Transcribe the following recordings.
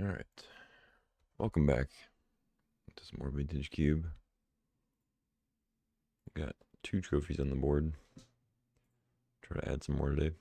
All right, welcome back to some more Vintage Cube. We got 2 trophies on the board. Try to add some more today.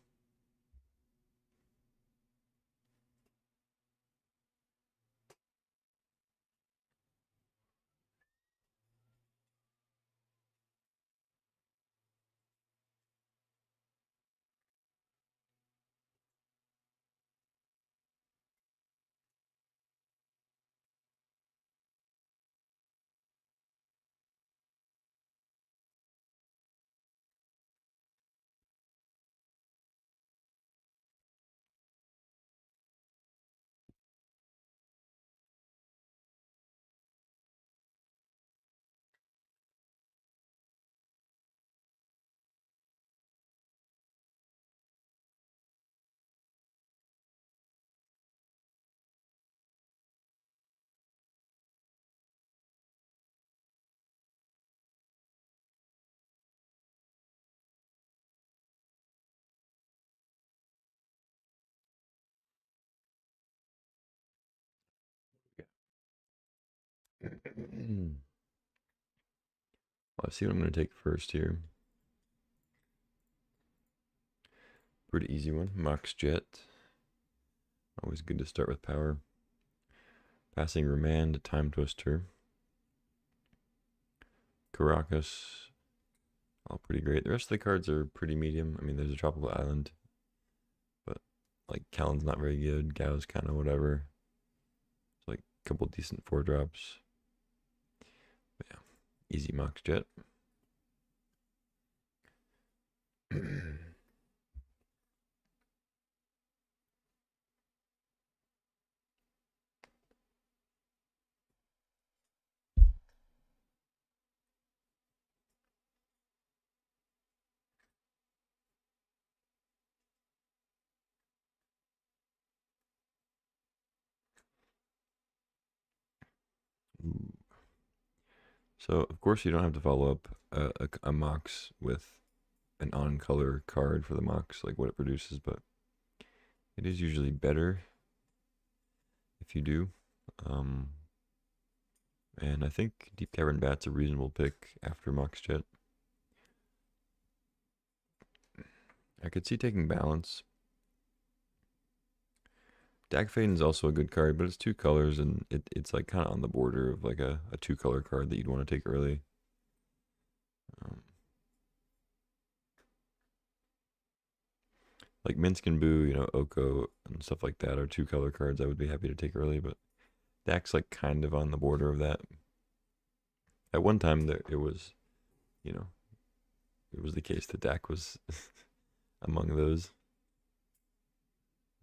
Well, let's see what I'm going to take first here. Pretty easy one. Mox Jet. Always good to start with power. Passing Remand, Time Twister. Caracas. All pretty great. The rest of the cards are pretty medium. I mean, there's a Tropical Island, but like Callan's not very good. Gao's kind of whatever. It's like a couple decent 4-drops. But yeah, easy Mox Jet. Ooh. So, of course, you don't have to follow up a Mox with an on-color card for the Mox, like what it produces, but it is usually better if you do. And I think Deep Cavern Bat's a reasonable pick after Mox Jet. I could see taking Balance. Dagfayden is also a good card, but it's 2 colors, and it's like kind of on the border of like a 2-color card that you'd want to take early. Like Minsk and Boo, Oko and stuff like that are 2-color cards I would be happy to take early, but Dak's like kind of on the border of that. At one time, it was, it was the case that Dak was among those,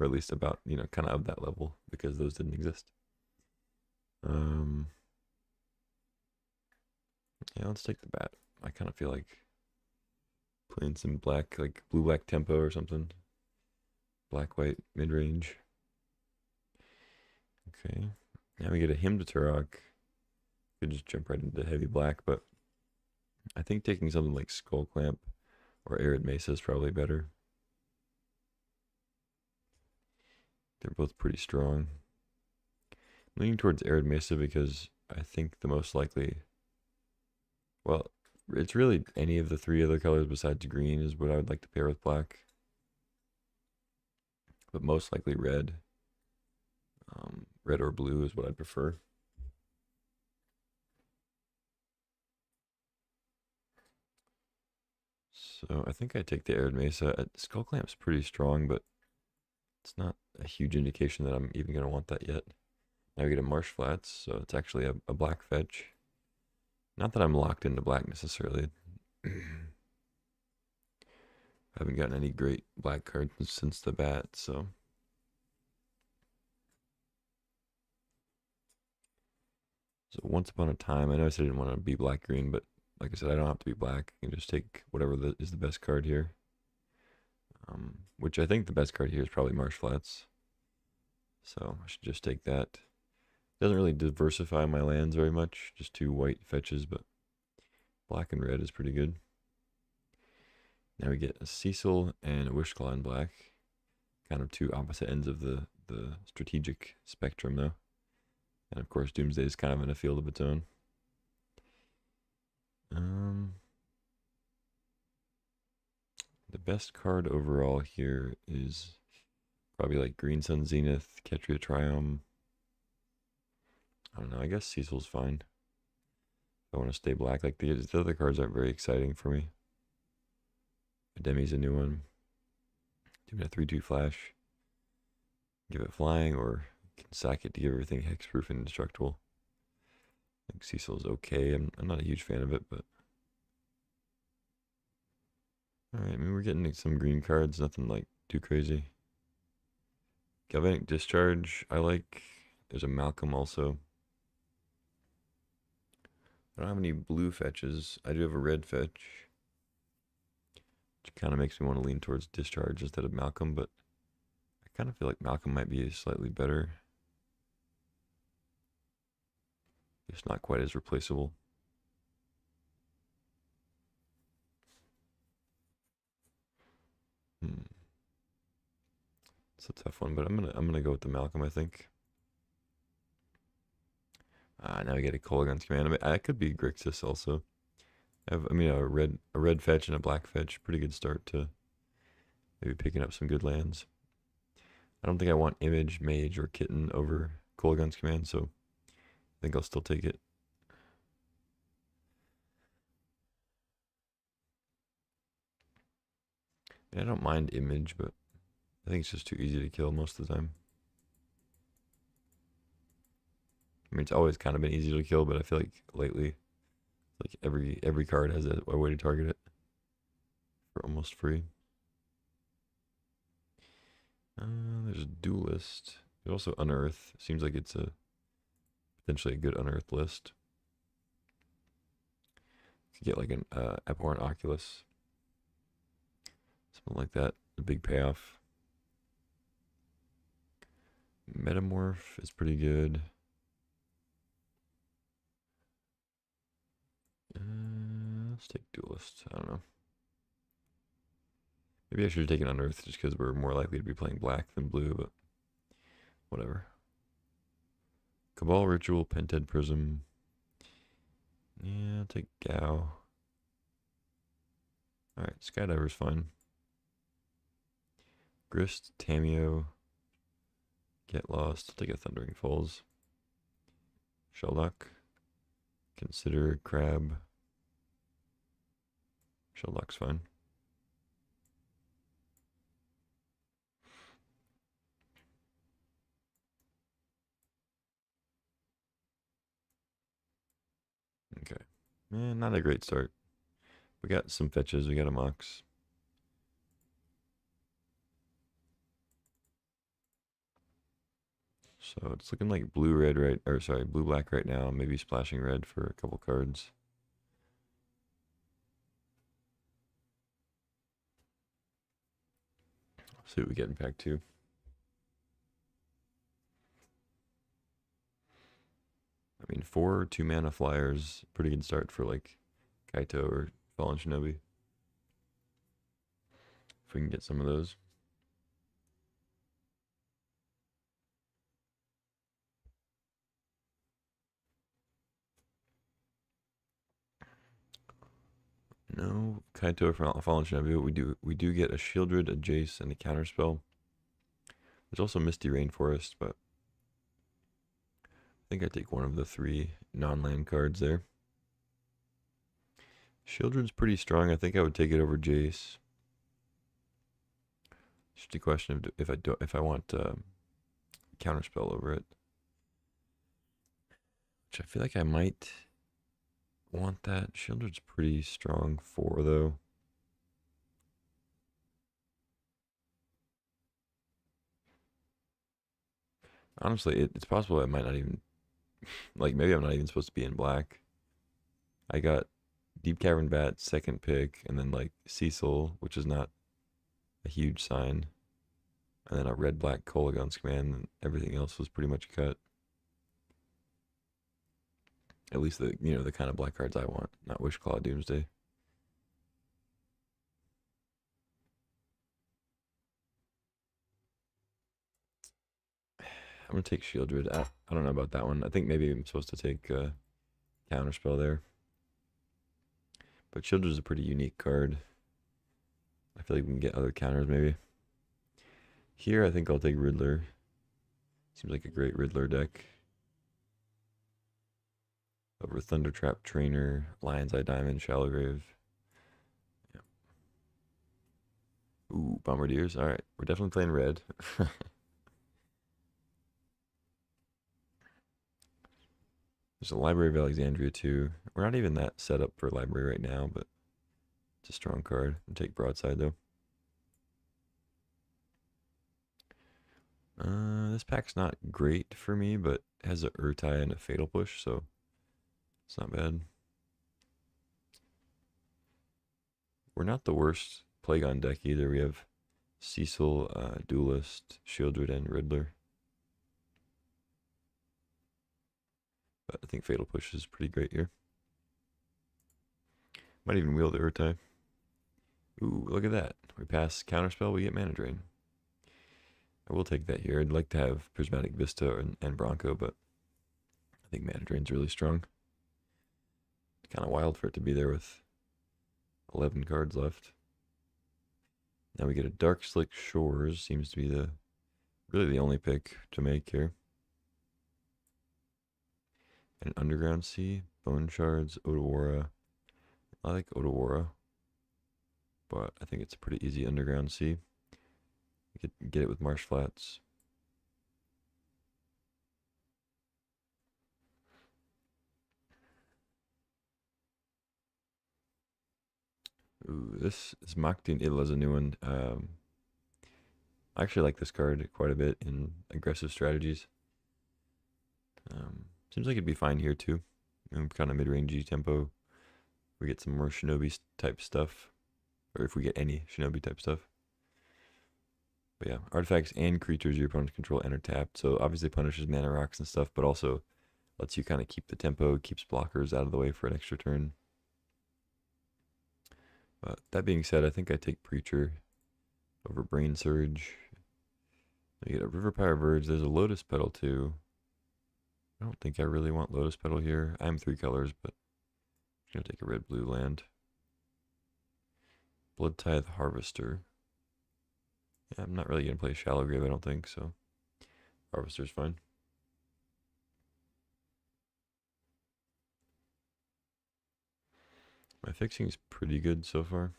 or at least about, kind of that level because those didn't exist. Yeah, let's take the bat. I kind of feel like playing some black, like blue-black tempo or something. Black-white mid-range. Okay. Now we get a Hymn to Turok. Could just jump right into heavy black, but I think taking something like Skull Clamp or Arid Mesa is probably better. They're both pretty strong. I'm leaning towards Arid Mesa because I think the most likely, well, it's really any of the 3 other colors besides green is what I would like to pair with black. But most likely red. Red or blue is what I'd prefer. So I think I take the Arid Mesa. Skull Clamp's pretty strong, but it's not a huge indication that I'm even going to want that yet. Now we get a Marsh Flats, so it's actually a black fetch. Not that I'm locked into black necessarily. I haven't gotten any great black cards since the bat, so. So once upon a time, I know I said I didn't want to be black-green, but like I said, I don't have to be black. I can just take whatever is the best card here. Which I think the best card here is probably Marsh Flats. So I should just take that. Doesn't really diversify my lands very much. Just 2 white fetches, but black and red is pretty good. Now we get a Cecil and a Wishclaw in black. Kind of 2 opposite ends of the the strategic spectrum though. And of course, Doomsday is kind of in a field of its own. The best card overall here is probably like Green Sun Zenith, Ketria Triumph. I don't know, I guess Cecil's fine. If I want to stay black, like the other cards aren't very exciting for me. Demi's a new one. Do a 3/2 flash. Give it flying, or can sack it to give everything hexproof and indestructible. I think Cecil's okay. I'm not a huge fan of it, but alright, I mean we're getting some green cards, nothing like too crazy. Galvanic Discharge, I like. There's a Malcolm also. I don't have any blue fetches. I do have a red fetch, which kind of makes me want to lean towards Discharge instead of Malcolm, but I kind of feel like Malcolm might be slightly better. It's not quite as replaceable. It's a tough one, but I'm gonna go with the Malcolm, I think. Now we get a Kolaghan's Command. I mean, I could be Grixis also. I mean, a red fetch and a black fetch. Pretty good start to maybe picking up some good lands. I don't think I want Image, Mage, or Kitten over Kolaghan's Command, so I think I'll still take it. I don't mind Image, but I think it's just too easy to kill most of the time. I mean, it's always kind of been easy to kill, but I feel like lately, like every card has a way to target it for almost free. There's a Duelist. There's also Unearth. Seems like it's potentially a good Unearth list. You could get like an Abhorrent Oculus. Something like that. A big payoff. Metamorph is pretty good. Let's take Duelist. I don't know. Maybe I should have taken Unearth just because we're more likely to be playing black than blue, but whatever. Cabal Ritual, Pented Prism. Yeah, I'll take Gao. Alright, Skydiver's fine. Grist, Tameo. Get Lost. I'll take a Thundering Falls. Sheldock. Consider Crab. Sheldock's fine. Okay. Not a great start. We got some fetches. We got a Mox. So it's looking like blue-red right, or sorry, blue-black right now. Maybe splashing red for a couple cards. See what we get in pack 2. I mean, 4 2-mana flyers. Pretty good start for like Kaito or Fallen Shinobi. If we can get some of those. No Kaito or Fallen Shinobi, but we do get a Shieldred, a Jace, and a Counterspell. There's also Misty Rainforest, but I think I take one of the 3 non-land cards there. Shieldred's pretty strong. I think I would take it over Jace. Just a question of if I want Counterspell over it, which I feel like I might want that. Shieldred's pretty strong 4 though. Honestly, it's possible I might not even like maybe I'm not even supposed to be in black. I got Deep Cavern Bat second pick, and then like Cecil, which is not a huge sign, and then a red black Kolaghan's Command, and everything else was pretty much cut. At least the kind of black cards I want, not Wishclaw Doomsday. I'm gonna take Shieldred. I don't know about that one. I think maybe I'm supposed to take Counterspell there. But Shieldred is a pretty unique card. I feel like we can get other counters maybe. Here I think I'll take Riddler. Seems like a great Riddler deck. Over Thundertrap, Trainer, Lion's Eye Diamond, Shallow Grave. Yeah. Ooh, Bombardiers. Alright, we're definitely playing red. There's a Library of Alexandria too. We're not even that set up for Library right now, but it's a strong card. I'll take Broadside though. This pack's not great for me, but it has a Urtai and a Fatal Push, so it's not bad. We're not the worst Plagon deck either. We have Cecil, Duelist, Shieldred, and Riddler. But I think Fatal Push is pretty great here. Might even wheel the Urtai. Ooh, look at that. We pass Counterspell, we get Mana Drain. I will take that here. I'd like to have Prismatic Vista and Bronco, but I think Mana Drain's really strong. It's kind of wild for it to be there with 11 cards left. Now we get a Dark Slick Shores. Seems to be really the only pick to make here. And Underground Sea, Bone Shards, Otawara. I like Otawara, but I think it's a pretty easy Underground Sea. You could get it with Marsh Flats. Ooh, this is Makhdin Idil is a new one. I actually like this card quite a bit in aggressive strategies. Seems like it'd be fine here too. Kind of mid-rangey tempo. We get some more Shinobi type stuff, or if we get any Shinobi type stuff. But yeah, artifacts and creatures your opponent control enter tapped. So obviously punishes mana rocks and stuff, but also lets you kind of keep the tempo, keeps blockers out of the way for an extra turn. But that being said, I think I take Preacher over Brain Surge. You get a River Pyre Verge. There's a Lotus Petal too. I don't think I really want Lotus Petal here. I'm 3 colors, but I'm going to take a red-blue land. Blood Tithe Harvester. Yeah, I'm not really going to play Shallow Grave, I don't think, so Harvester's fine. My fixing's pretty good so far.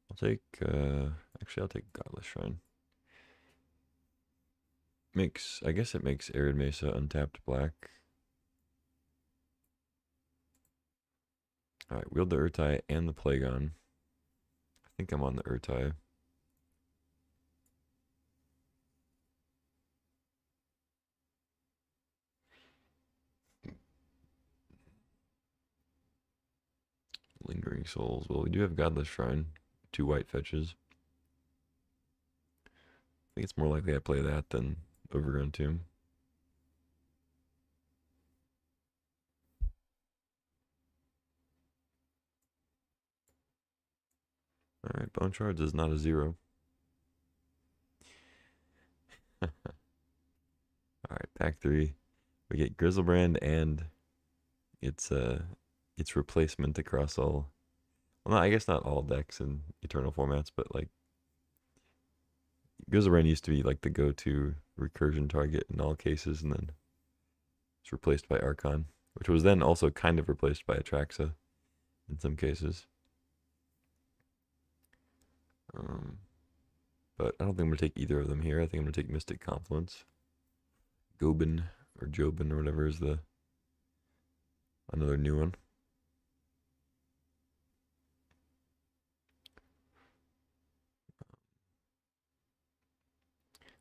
I'll take, actually I'll take Godless Shrine. I guess it makes Arid Mesa untapped black. Alright, wield the Urtai and the Plagon. I think I'm on the Urtai. Lingering Souls. Well, we do have Godless Shrine. 2 white fetches. I think it's more likely I play that than Overgrown Tomb. Alright, Bone Shards is not a 0. Alright, pack 3. We get Grizzlebrand and its replacement across all. Well, I guess not all decks in Eternal formats, but like Grizzlebrand used to be like the go-to recursion target in all cases, and then it's replaced by Archon, which was then also kind of replaced by Atraxa in some cases. But I don't think I'm going to take either of them here. I think I'm going to take Mystic Confluence. Gobin or Jobin or whatever is another new one.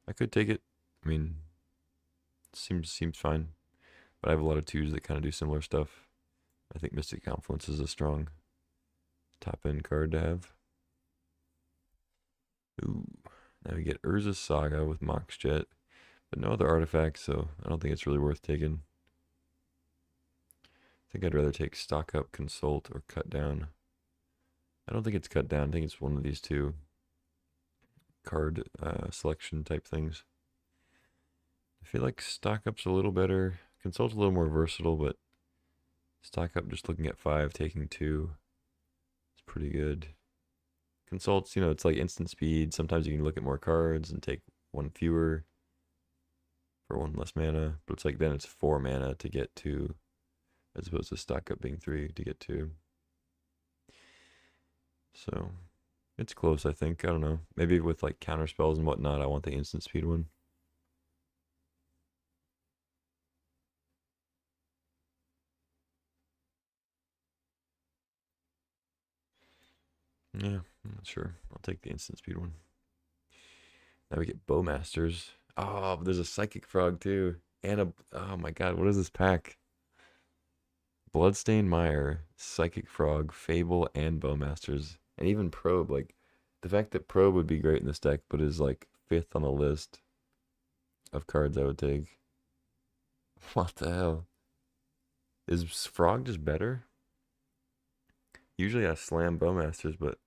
I could take it. I mean, seems fine. But I have a lot of 2s that kind of do similar stuff. I think Mystic Confluence is a strong top-end card to have. Ooh, now we get Urza's Saga with Mox Jet, but no other artifacts, so I don't think it's really worth taking. I think I'd rather take Stock Up, Consult, or Cut Down. I don't think it's Cut Down. I think it's one of these 2 card selection type things. I feel like stock up's a little better. Consult's a little more versatile, but stock up just looking at 5, taking 2. It's pretty good. Consults, it's like instant speed. Sometimes you can look at more cards and take 1 fewer for 1 less mana. But it's like then it's 4 mana to get 2, as opposed to stock up being 3 to get 2. So it's close, I think. I don't know. Maybe with like counter spells and whatnot, I want the instant speed one. Yeah, I'm not sure. I'll take the instant speed one. Now we get Bowmasters. Oh, there's a Psychic Frog too. And oh my god, what is this pack? Bloodstained Mire, Psychic Frog, Fable, and Bowmasters. And even Probe. Like, the fact that Probe would be great in this deck, but is like 5th on the list of cards I would take. What the hell? Is Frog just better? Usually I slam Bowmasters, but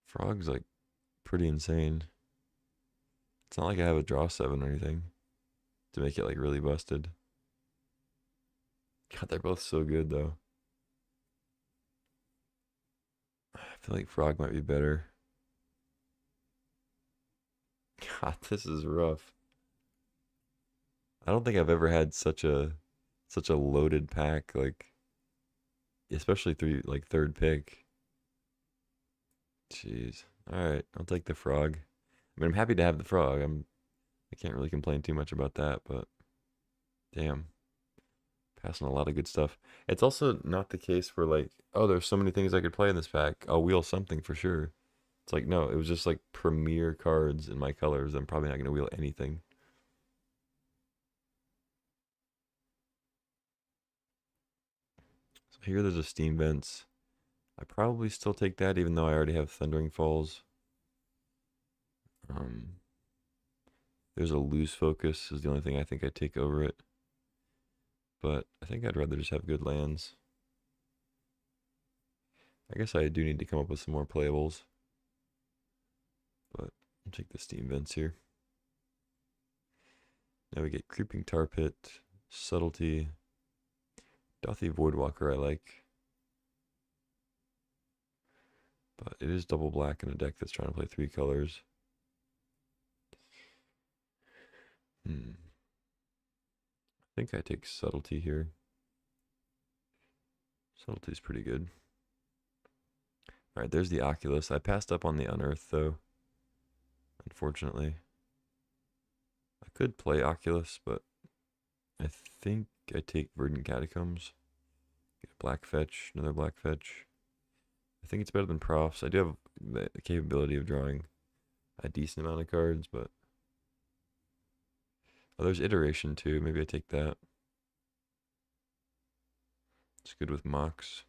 Frog's like pretty insane. It's not like I have a draw 7 or anything to make it like really busted. God, they're both so good though. I feel like Frog might be better. God, this is rough. I don't think I've ever had such a loaded pack, like especially third pick. Jeez. Alright, I'll take the Frog. I mean, I'm happy to have the Frog. I can't really complain too much about that, but damn. Passing a lot of good stuff. It's also not the case where like, oh, there's so many things I could play in this pack. I'll wheel something for sure. It's like, no, it was just like premier cards in my colors. I'm probably not going to wheel anything. So here there's a Steam Vents. I probably still take that even though I already have Thundering Falls. There's a Lose Focus is the only thing I think I'd take over it. But I think I'd rather just have good lands. I guess I do need to come up with some more playables. But I'll take the Steam Vents here. Now we get Creeping Tar Pit, Subtlety, Dauthi Voidwalker I like. But it is double black in a deck that's trying to play 3 colors. I think I take Subtlety here. Subtlety's pretty good. Alright, there's the Oculus. I passed up on the Unearth though, unfortunately. I could play Oculus, but I think I take Verdant Catacombs. Get a black fetch, another black fetch. I think it's better than Profs. I do have the capability of drawing a decent amount of cards, but oh, there's Iteration too. Maybe I take that. It's good with Mox.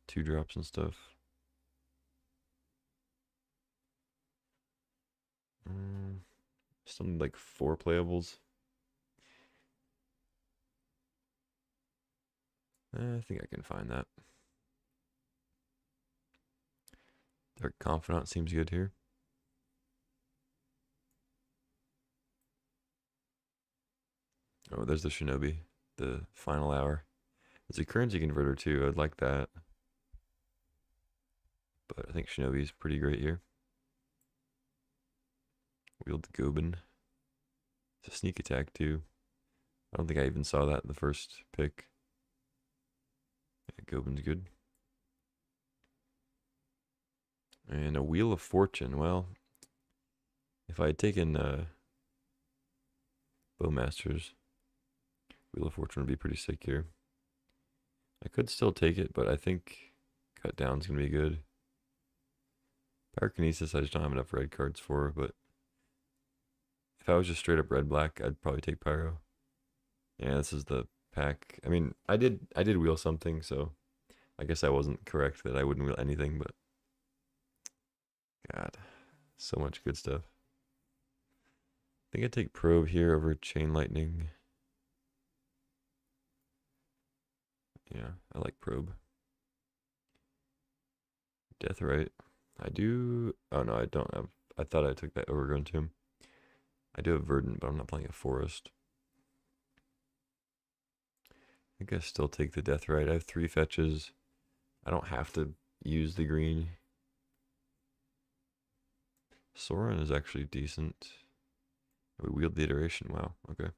2 drops and stuff. Something like 4 playables. I think I can find that. Dark Confidant seems good here. Oh, there's the Shinobi, the final hour. There's a currency converter too. I'd like that. But I think Shinobi's pretty great here. Wield Gobin. It's a sneak attack too. I don't think I even saw that in the first pick. Yeah, Gobin's good. And a Wheel of Fortune. Well, if I had taken Bowmasters, Wheel of Fortune would be pretty sick here. I could still take it, but I think Cut Down's going to be good. Pyrokinesis I just don't have enough red cards for, but if I was just straight up red-black, I'd probably take Pyro. Yeah, this is the pack. I mean, I did wheel something, so I guess I wasn't correct that I wouldn't wheel anything, but God, so much good stuff. I think I'd take Probe here over Chain Lightning. Yeah, I like Probe. Deathrite. I do. Oh no, I don't have. I thought I took that Overgrown Tomb. I do have Verdant, but I'm not playing a Forest. I think I still take the Death Right. I have 3 fetches. I don't have to use the green. Sorin is actually decent. We wield the iteration. Wow. Okay.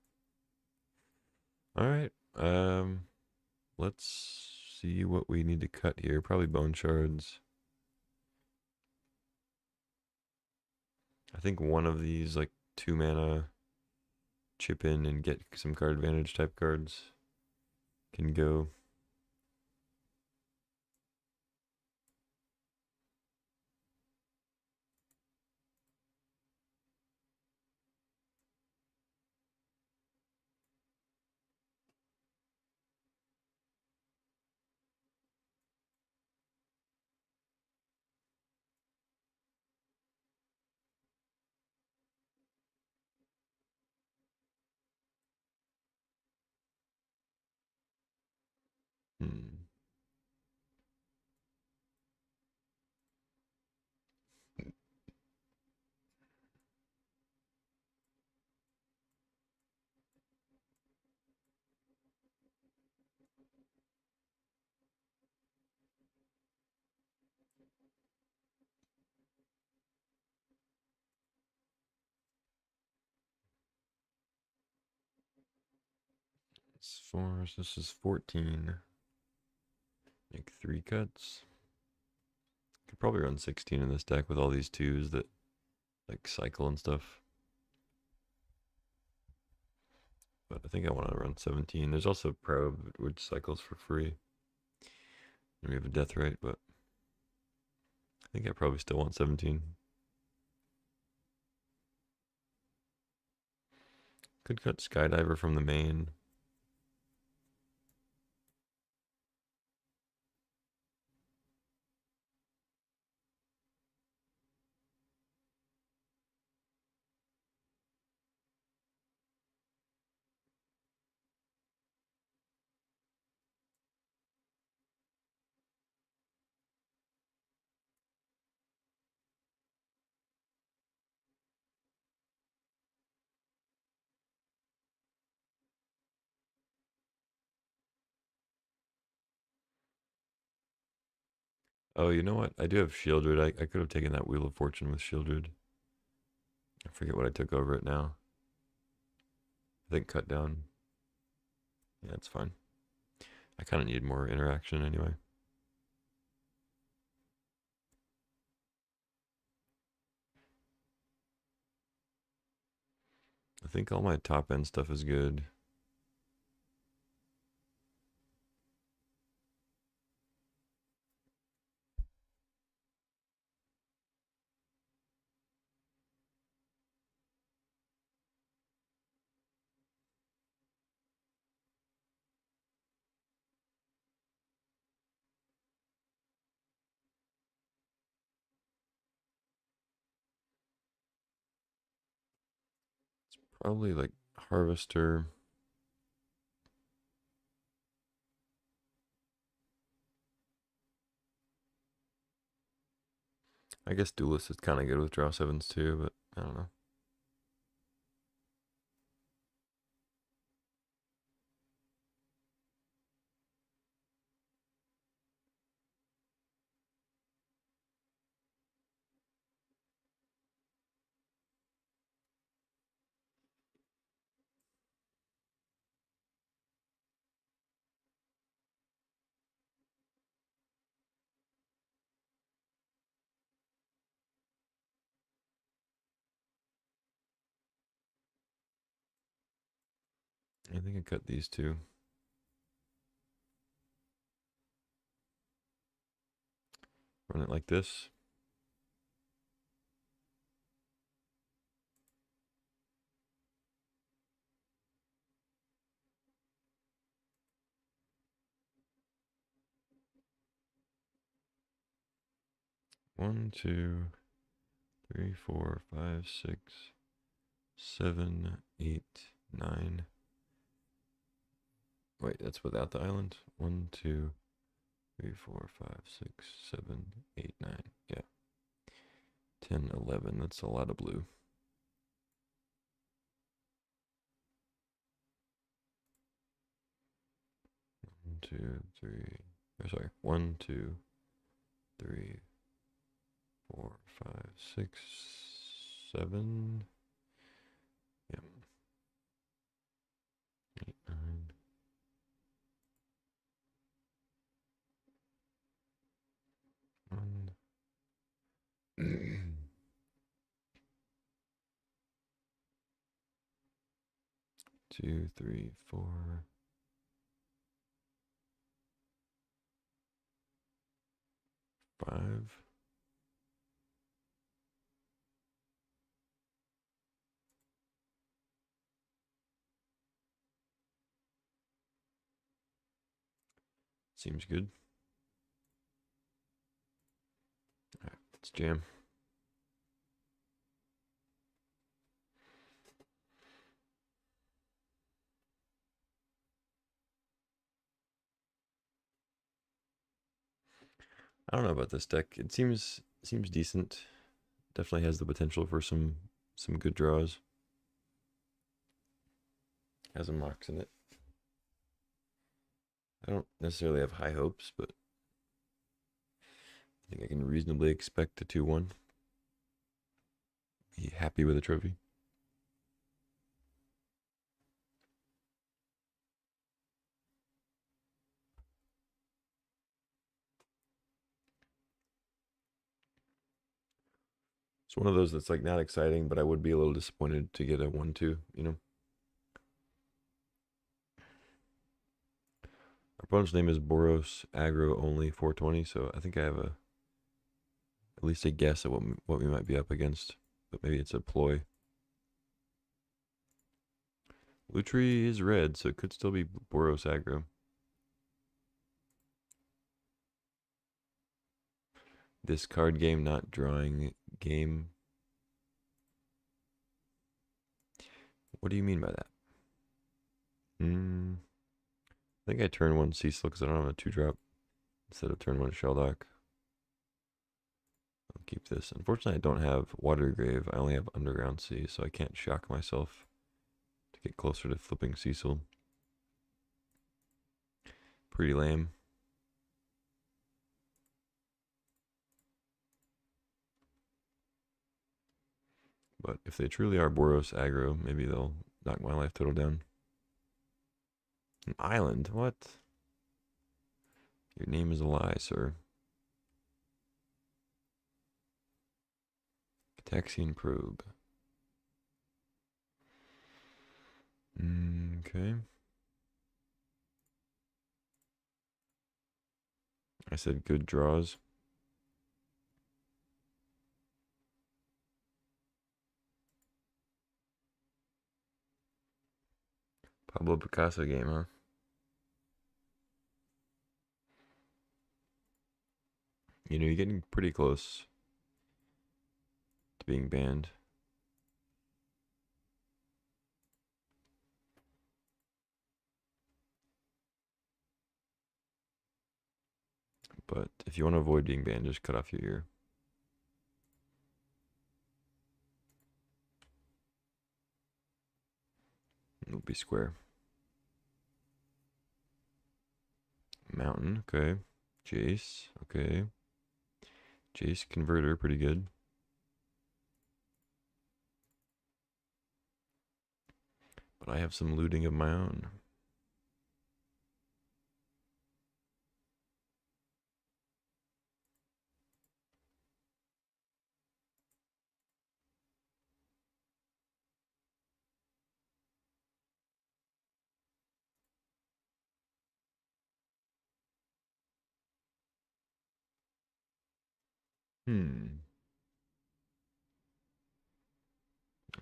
All right. Let's see what we need to cut here. Probably bone shards. I think one of these, like 2 mana, chip in and get some card advantage type cards can go. Hmm. It's 4, so this is 14. Make 3 cuts. Could probably run 16 in this deck with all these 2s that like cycle and stuff. But I think I want to run 17. There's also Probe, which cycles for free. And we have a Death Right, but I think I probably still want 17. Could cut Skydiver from the main. Oh, you know what? I do have Shieldred. I could have taken that Wheel of Fortune with Shieldred. I forget what I took over it now. I think cut down. Yeah, it's fine. I kind of need more interaction anyway. I think all my top end stuff is good. Probably like Harvester. I guess Duelist is kind of good with draw 7s too, but I don't know. I think I cut these 2. Run it like this. One, 2, 3, 4, 5, 6, 7, 8, 9. Wait, that's without the island. 1, 2, 3, 4, 5, 6, 7, 8, 9. Yeah. 10, 11. That's a lot of blue. 2, 3. Or sorry, 1, 2, 3, 4, 5, 6, 7. Yep. 8, 9. 1. 2, 3, 4. 5. Seems good. All right, let's jam. I don't know about this deck. It seems decent. Definitely has the potential for some good draws. Has some mocks in it. I don't necessarily have high hopes, but I think I can reasonably expect a 2-1. Be happy with a trophy. It's one of those that's like not exciting, but I would be a little disappointed to get a 1-2, you know? Our opponent's name is Boros Aggro Only 420, so I think I have at least a guess at what we might be up against, but maybe it's a ploy. Lutri is red, so it could still be Boros Aggro. This card game, not drawing game. What do you mean by that? I think I turn 1 Cecil because I don't have a 2-drop instead of turn 1 Shelldock. I'll keep this. Unfortunately, I don't have Watergrave. I only have Underground Sea, so I can't shock myself to get closer to flipping Cecil. Pretty lame. But if they truly are Boros aggro, maybe they'll knock my life total down. An island? What? Your name is a lie, sir. Taxian Probe. Okay. I said good draws. Pablo Picasso game, huh? You know, you're getting pretty close to being banned. But if you want to avoid being banned, just cut off your ear. It'll be square. Mountain, okay. Jace, okay. Jace Converter, pretty good. But I have some looting of my own.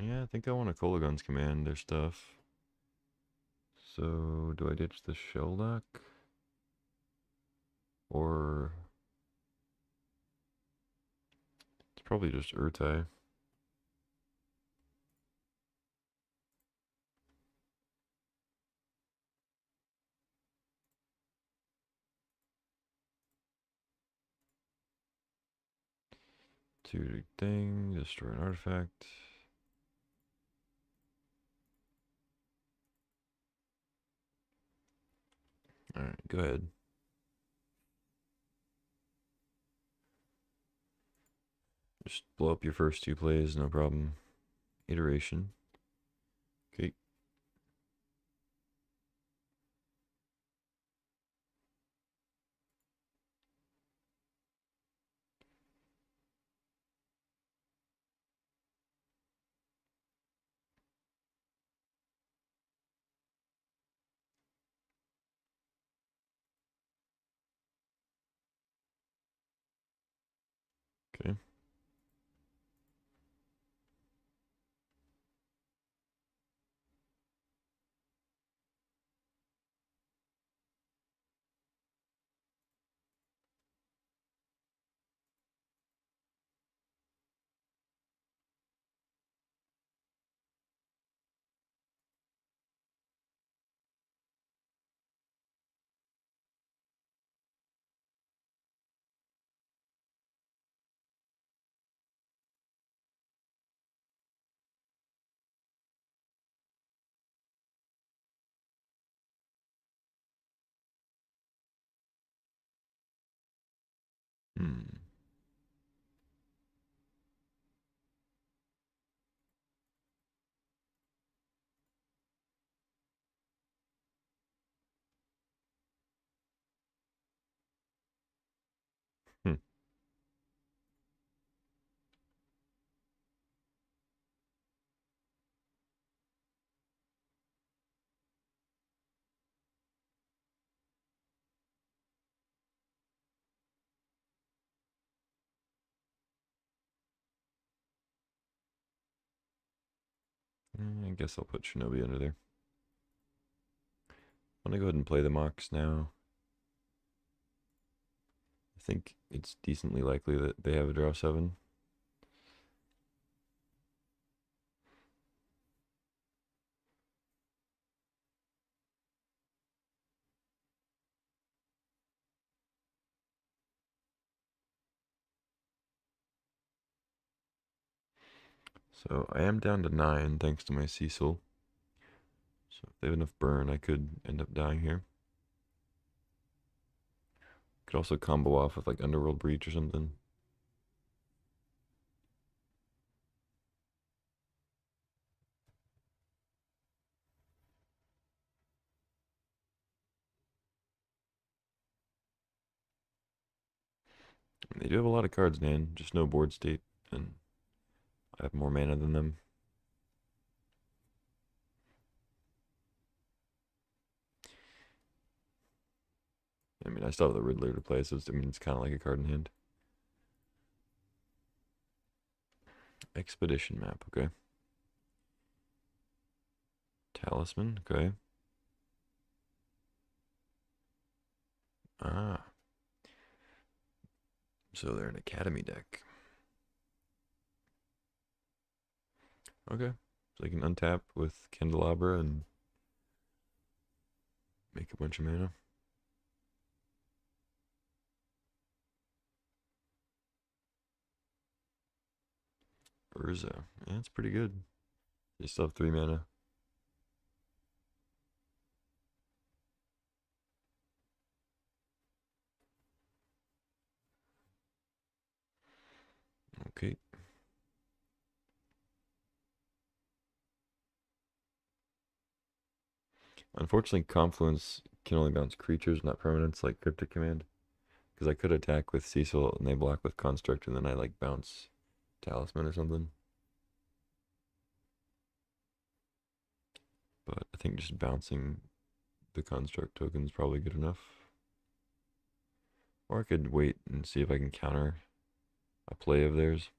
Yeah, I think I want a Kolagun's command their stuff. So, do I ditch the Shelldock? Or... it's probably just Urtai. Two thing, destroy an artifact. Alright, go ahead. Just blow up your first two plays, no problem. Iteration. Okay. Okay. Hmm. Hmm. I guess I'll put Shinobi under there. I'm gonna go ahead and play the Mox now. I think it's decently likely that they have a draw 7. So I am down to 9 thanks to my Cecil. So if they have enough burn, I could end up dying here. Could also combo off with like Underworld Breach or something. They do have a lot of cards, man. Just no board state, and I have more mana than them. I mean, I still have the Riddler to play, so it's kind of like a card in hand. Expedition map, okay. Talisman, okay. Ah, so they're an Academy deck. Okay, so I can untap with Candelabra and make a bunch of mana. Urza, yeah, that's pretty good. They still have 3 mana. Okay. Unfortunately, Confluence can only bounce creatures, not permanents like Cryptic Command. Because I could attack with Cecil and they block with Construct, and then I like bounce Talisman or something. But I think just bouncing the Construct token is probably good enough. Or I could wait and see if I can counter a play of theirs.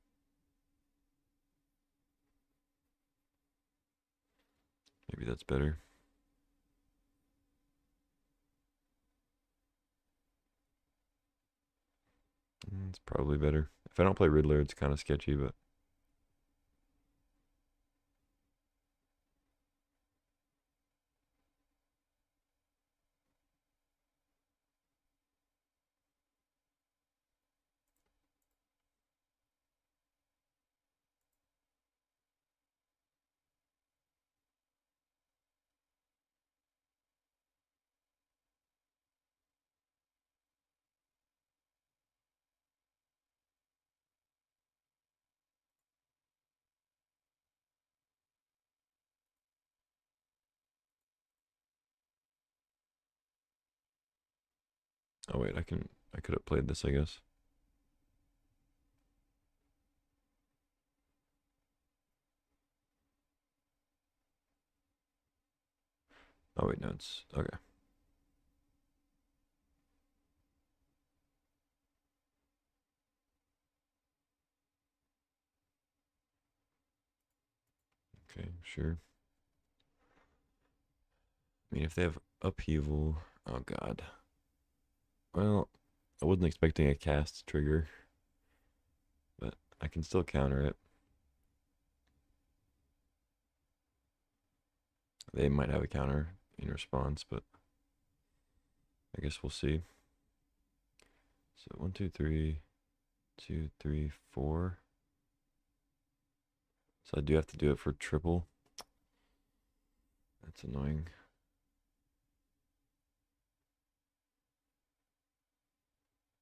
Maybe that's better. It's probably better. If I don't play Riddler, it's kind of sketchy, but Oh wait, I could have played this, I guess. Oh wait, no, it's okay. Okay, sure. I mean, if they have upheaval, oh god. Well, I wasn't expecting a cast trigger, but I can still counter it. They might have a counter in response, but I guess we'll see. So 1, 2, 3, 2, 3, 4. So I do have to do it for triple. That's annoying.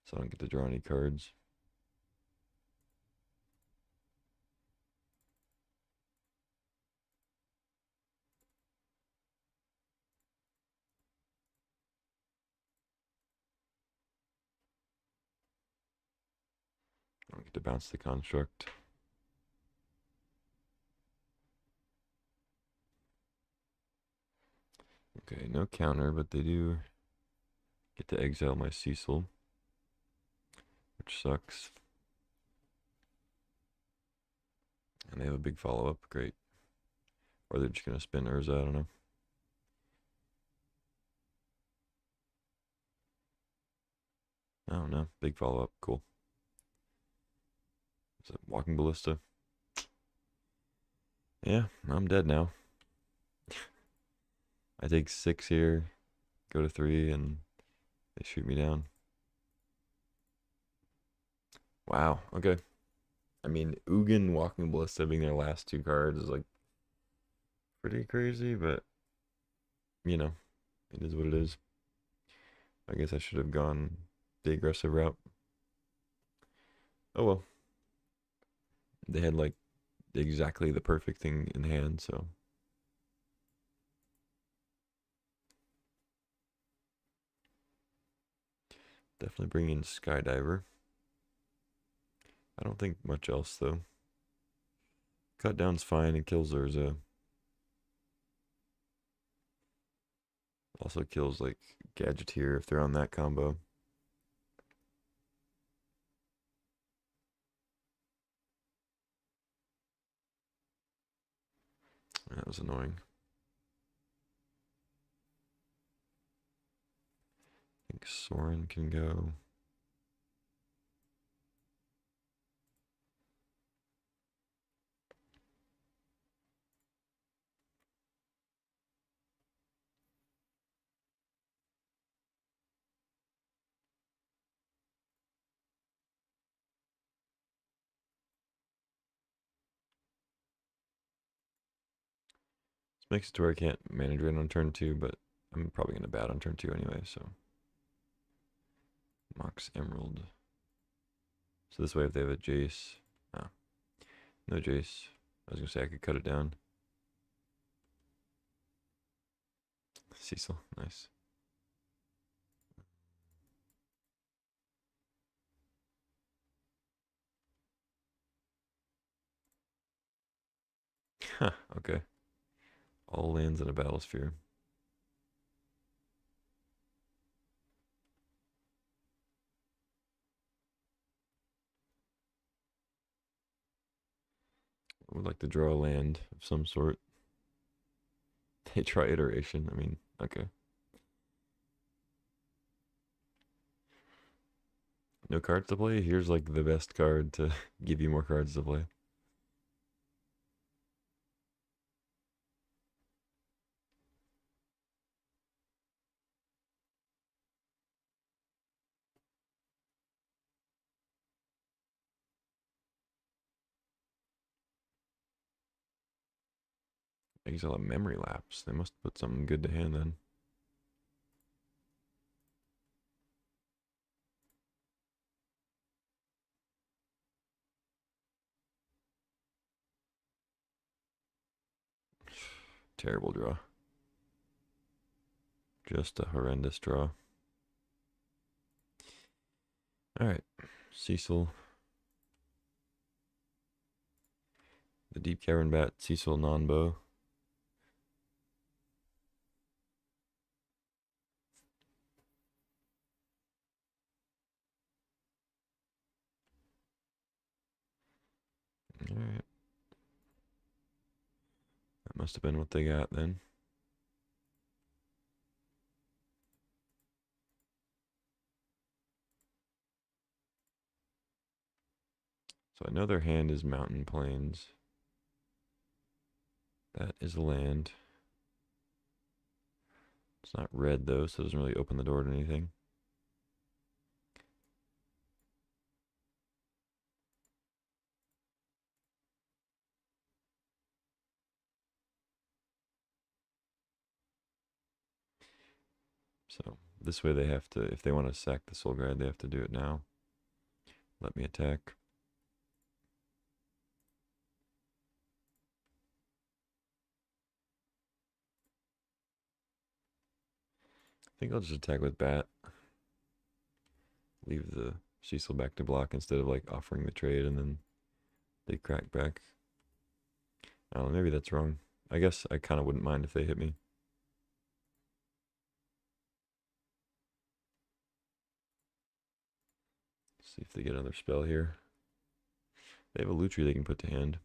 So I don't get to draw any cards. I don't get to bounce the construct. Okay, no counter, but they do get to exile my Cecil, which sucks. And they have a big follow-up, great. Or they're just going to spin Urza, I don't know. I don't know, big follow-up, cool. Is it Walking Ballista? Yeah, I'm dead now. I take 6 here, go to 3, and they shoot me down. Wow, okay. I mean, Ugin, Walking Ballista being their last 2 cards is like pretty crazy, but you know, it is what it is. I guess I should have gone the aggressive route. Oh well. They had like exactly the perfect thing in hand, so definitely bring in Skydiver. I don't think much else though. Cut down's fine and kills Urza. Also kills like Gadgeteer if they're on that combo. That was annoying. I think Soren can go. This makes it to where I can't manage it on turn 2, but I'm probably going to bat on turn 2 anyway, so. Mox Emerald. So this way if they have a Jace. Oh, no Jace. I was going to say I could cut it down. Cecil, nice. Huh, okay. All lands in a battle sphere. I would like to draw a land of some sort. They try iteration. I mean, okay. No cards to play? Here's like the best card to give you more cards to play. Exile a memory lapse. They must put something good to hand then. Terrible draw. Just a horrendous draw. Alright, Cecil. The Deep Cavern Bat, Cecil non-bow. Alright. That must have been what they got then. So I know their hand is Mountain Plains. That is a land. It's not red though, so it doesn't really open the door to anything. So this way they have to, if they want to sack the Soul Guide, they have to do it now. Let me attack. I think I'll just attack with Bat. Leave the Cecil back to block instead of like offering the trade and then they crack back. I don't know, maybe that's wrong. I guess I kind of wouldn't mind if they hit me. See if they get another spell here. They have a Lutri they can put to hand.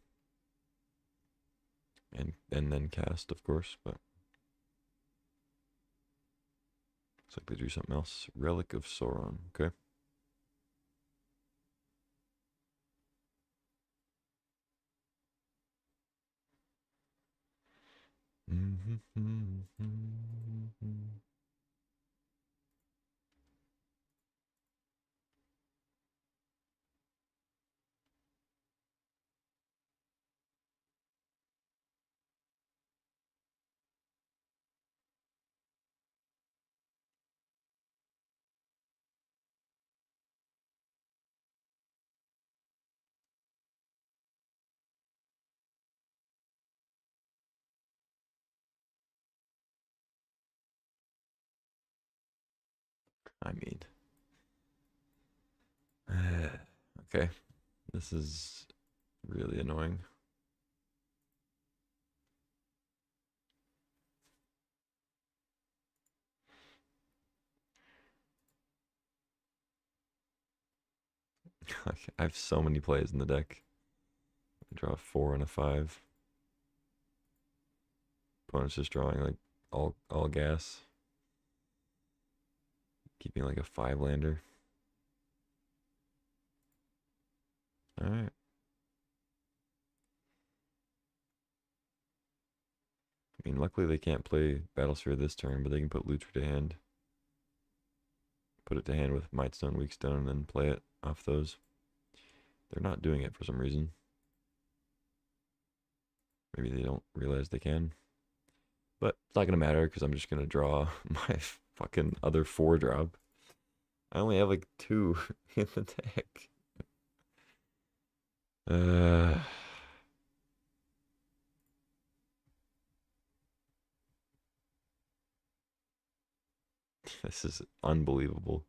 And then cast, of course, but looks like they do something else. Relic of Sauron, okay. I mean, okay, this is really annoying. I have so many plays in the deck. I draw a 4 and a 5. Opponent's just drawing like all gas. Keeping like a 5-lander. Alright. I mean, luckily they can't play Battlesphere this turn, but they can put Lutri to hand. Put it to hand with Mightstone, Weakstone, and then play it off those. They're not doing it for some reason. Maybe they don't realize they can. But it's not going to matter because I'm just going to draw my fucking other 4-drop. I only have like 2 in the deck. This is unbelievable.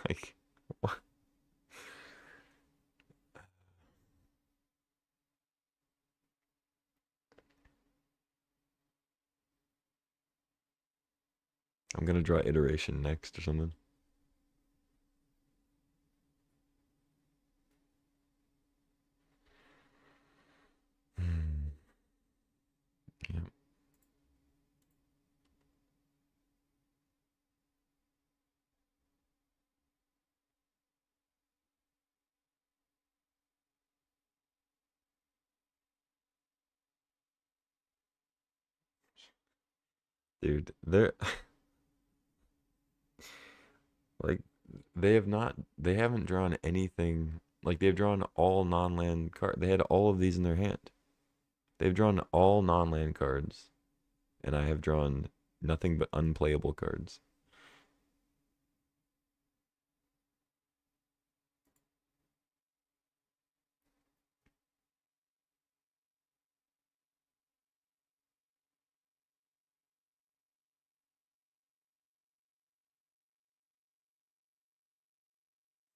Like, what? I'm gonna draw Iteration next or something. Yeah. Dude, they're like they haven't drawn anything. Like they've drawn all non-land card. They had all of these in their hand. They've drawn all non-land cards, and I have drawn nothing but unplayable cards.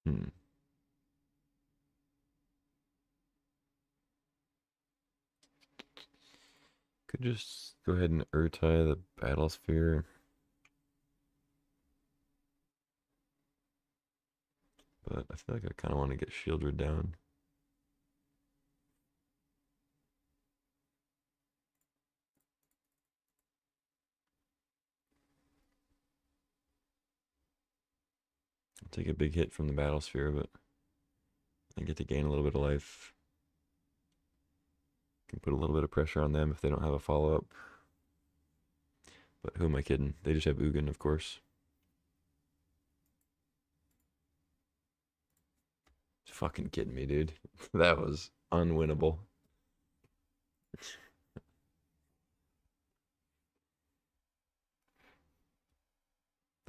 Hmm. Could just go ahead and Urtai the Battle Sphere, but I feel like I kind of want to get Shieldred down. I'll take a big hit from the Battle Sphere, but I get to gain a little bit of life. Can put a little bit of pressure on them if they don't have a follow-up. But who am I kidding? They just have Ugin, of course. Fucking kidding me, dude. That was unwinnable.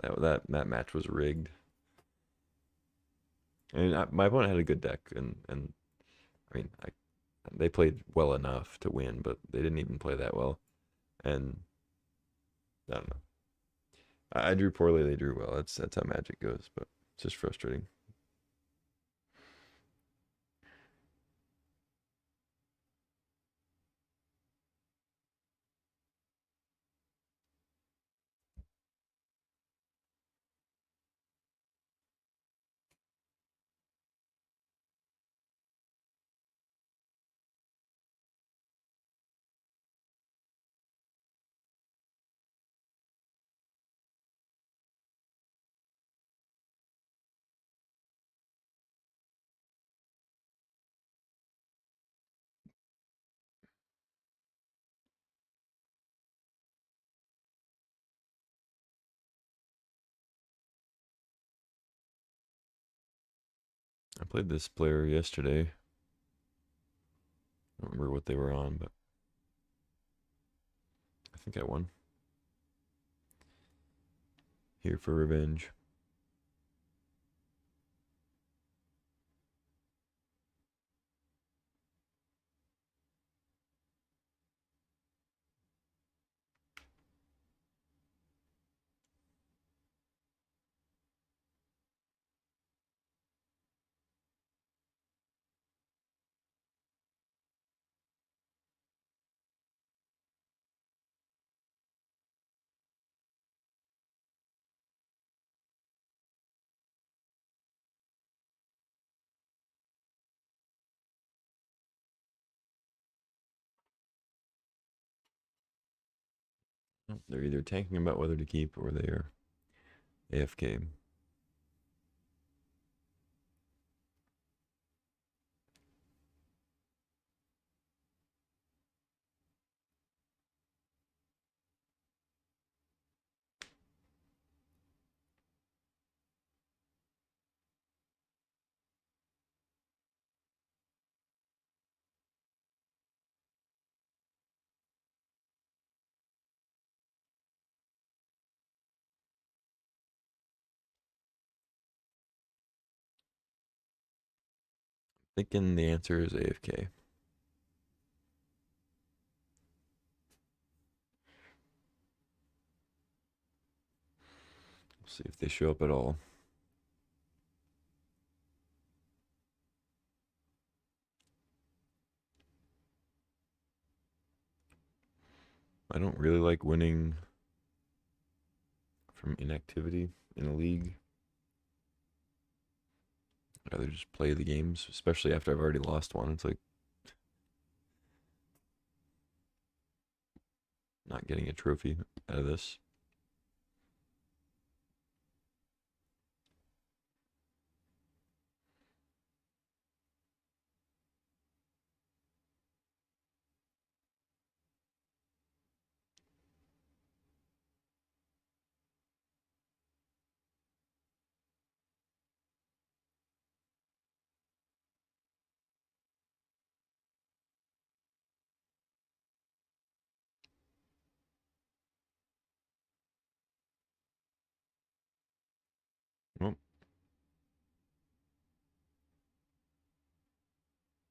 That match was rigged. I mean, my opponent had a good deck, and I mean, they played well enough to win, but they didn't even play that well. And I don't know. I drew poorly, they drew well. That's how Magic goes, but it's just frustrating. I played this player yesterday. I don't remember what they were on, but I think I won. Here for revenge. They're either tanking about whether to keep or they are AFK. Thinking the answer is AFK. We'll see if they show up at all. I don't really like winning from inactivity in a league. I'd rather just play the games, especially after I've already lost one. It's like not getting a trophy out of this. Well,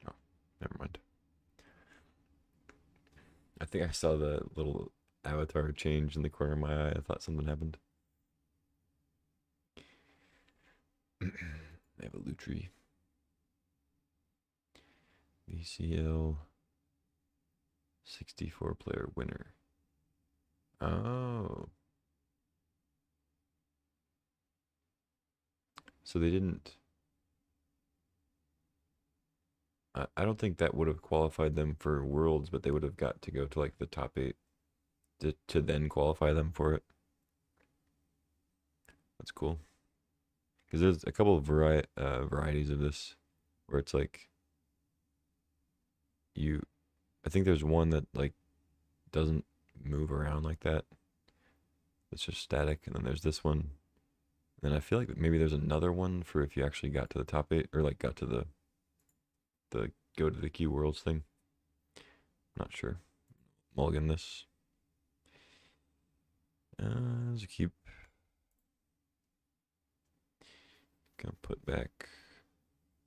oh, never mind. I think I saw the little avatar change in the corner of my eye. I thought something happened. I have a Lutri. VCL 64 player winner. Oh. So they didn't. I don't think that would have qualified them for Worlds, but they would have got to go to like the top 8 to then qualify them for it. That's cool. Because there's a couple of varieties of this where it's like I think there's one that like doesn't move around like that. It's just static, and then there's this one. And then I feel like maybe there's another one for if you actually got to the top 8 or like got to the go to the Q Worlds thing. Not sure. Mulligan this. As a keep. Gonna put back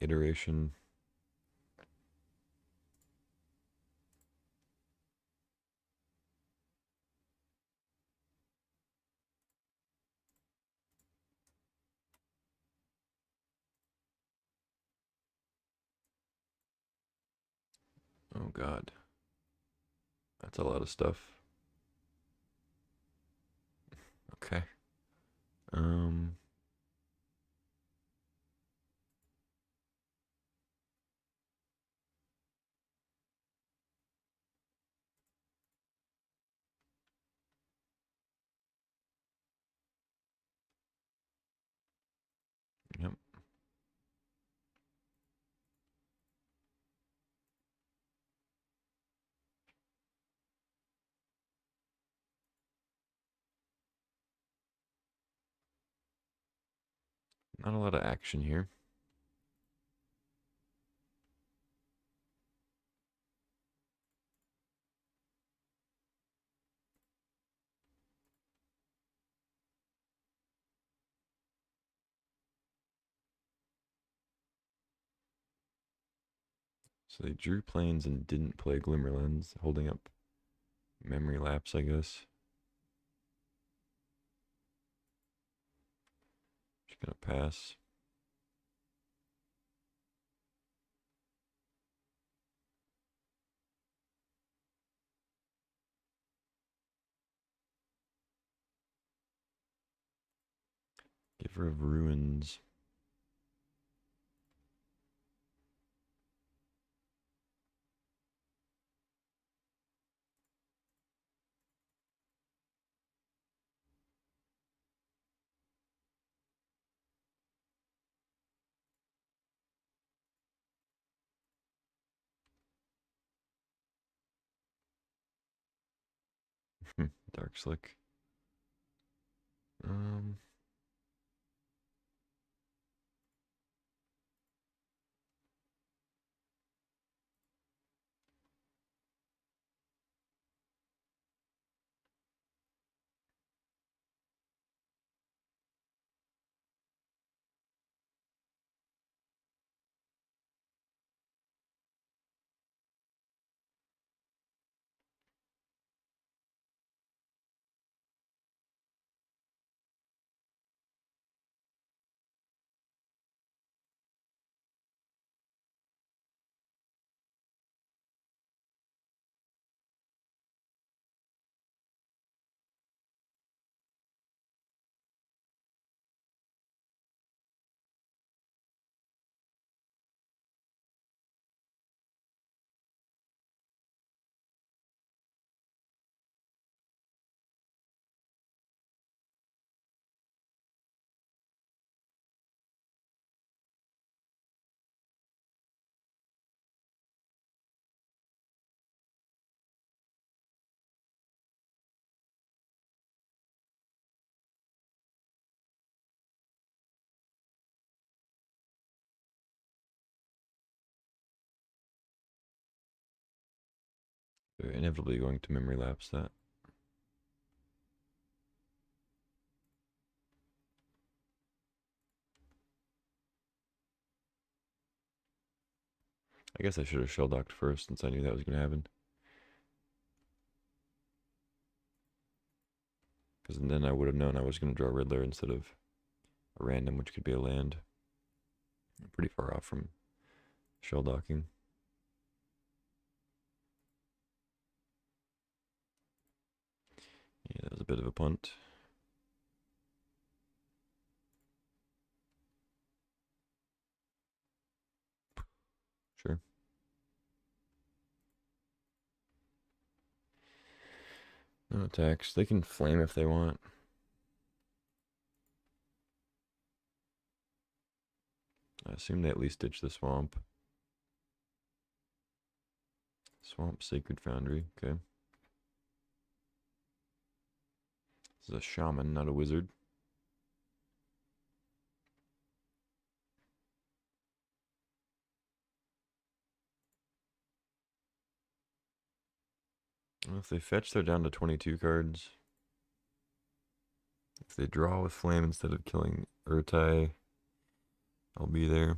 iteration. Oh God. That's a lot of stuff. Okay. Um yep. Not a lot of action here. So they drew planes and didn't play Glimmerlens, holding up memory lapse, I guess. Just gonna pass. Giver of Ruins. Dark Slick. Um, they're inevitably going to memory lapse that. I guess I should have shell docked first since I knew that was going to happen. Because then I would have known I was going to draw Riddler instead of a random, which could be a land. Pretty far off from shell docking. Yeah, that was a bit of a punt. Sure. No attacks. They can flame if they want. I assume they at least ditch the swamp. Swamp Sacred Foundry. Okay. This is a shaman, not a wizard. Well, if they fetch, they're down to 22 cards. If they draw with flame instead of killing Urtai, I'll be there.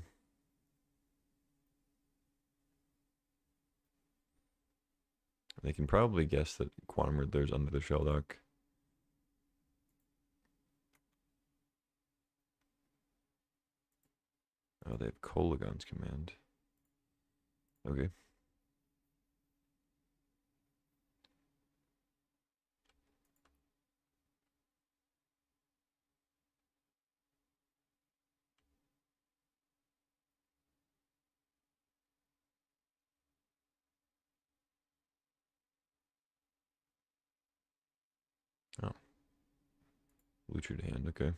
They can probably guess that Quantum Riddler's under the shell dock. Oh, they have Kolagon's command. Okay. Oh. Luchard hand, okay.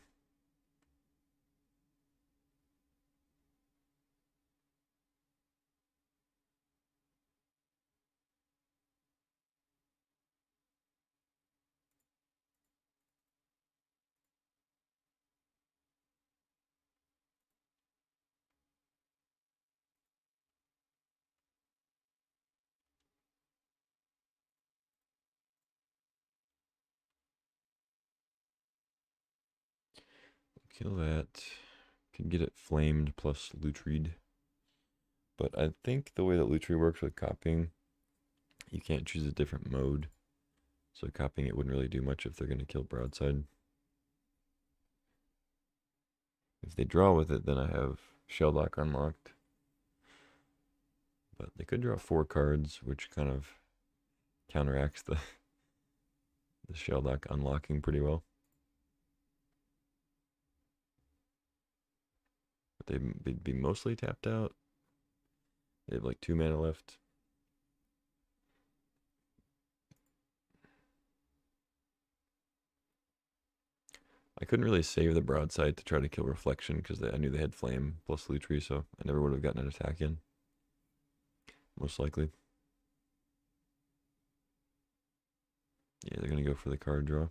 Kill that. Can get it flamed plus Lutrid. But I think the way that Lutrid works with copying, you can't choose a different mode. So copying it wouldn't really do much if they're going to kill Broadside. If they draw with it, then I have Shelldock unlocked. But they could draw 4 cards, which kind of counteracts the Shelldock unlocking pretty well. But they'd be mostly tapped out. They have like 2 mana left. I couldn't really save the Broadside to try to kill Reflection because I knew they had Flame plus Lutri, so I never would have gotten an attack in. Most likely. Yeah, they're going to go for the card draw.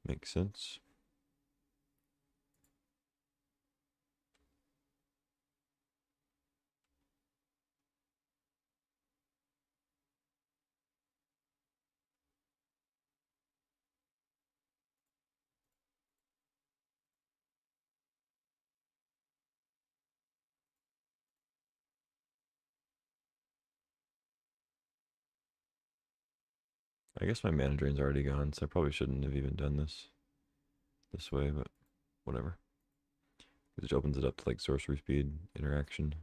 Makes sense. I guess my mana drain's already gone, so I probably shouldn't have even done this way, but whatever. It just opens it up to like sorcery speed interaction.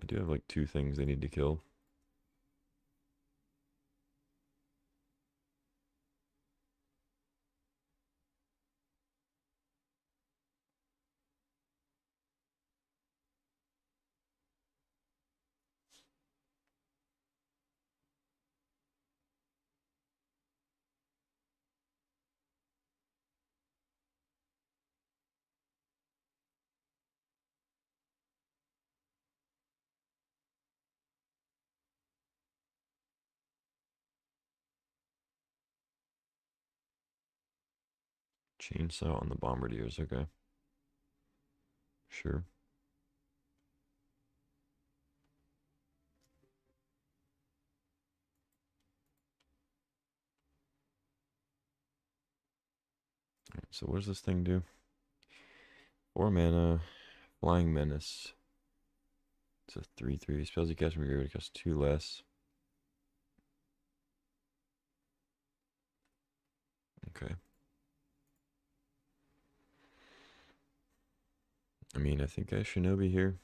I do have like 2 things they need to kill. Chainsaw on the Bombardiers, okay. Sure. Alright, so what does this thing do? 4 mana, Flying Menace. It's a 3/3. Spells you cast from your graveyard cost 2 less. Okay. I mean, I think I Shinobi here.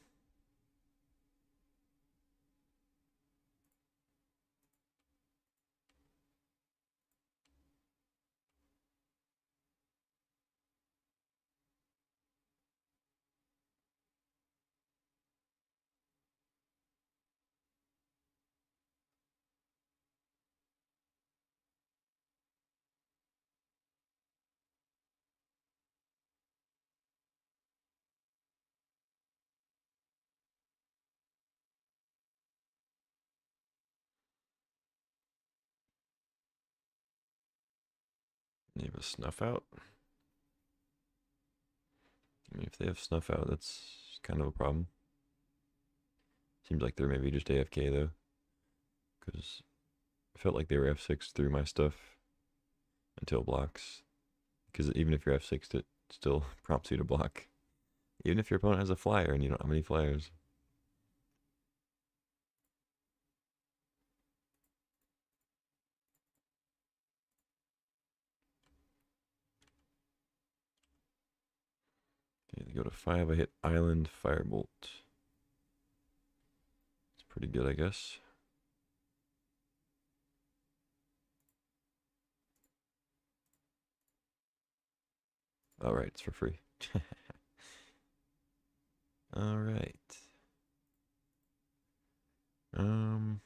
They have a Snuff Out. I mean, if they have Snuff Out, that's kind of a problem. Seems like they're maybe just AFK though, because I felt like they were F6 through my stuff until blocks. Because even if you're F6'd, it still prompts you to block. Even if your opponent has a flyer and you don't have any flyers. Okay, they go to 5. I hit Island Firebolt. It's pretty good, I guess. All right, it's for free. All right. Um,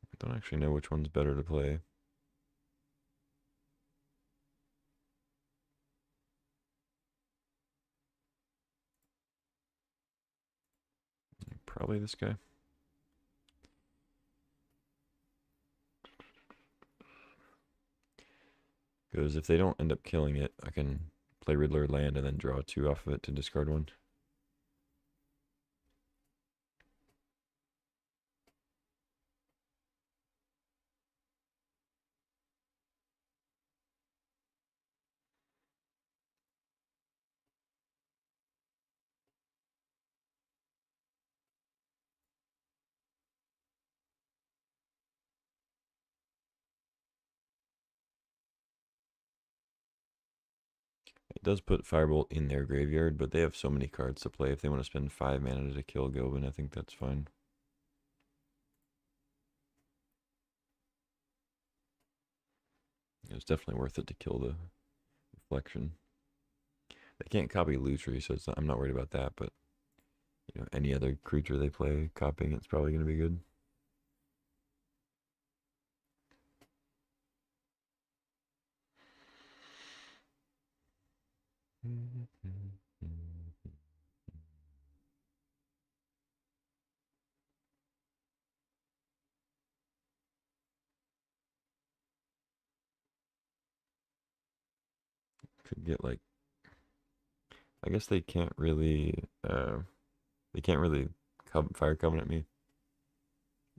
I don't actually know which one's better to play. Probably this guy. Because if they don't end up killing it, I can play Riddler land and then draw 2 off of it to discard 1. It does put Firebolt in their graveyard, but they have so many cards to play. If they want to spend 5 mana to kill Gobin, I think that's fine. It's definitely worth it to kill the Reflection. They can't copy Lutri, so I'm not worried about that, but any other creature they play, copying it's probably going to be good. Could get like, I guess they can't really Fire Covenant me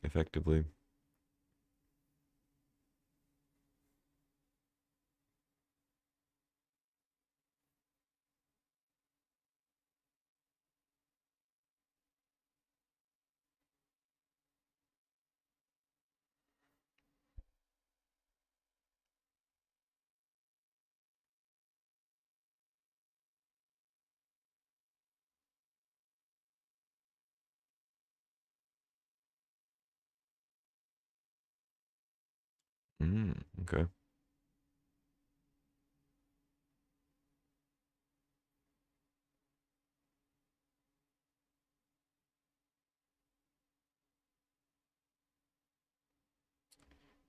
effectively. Okay.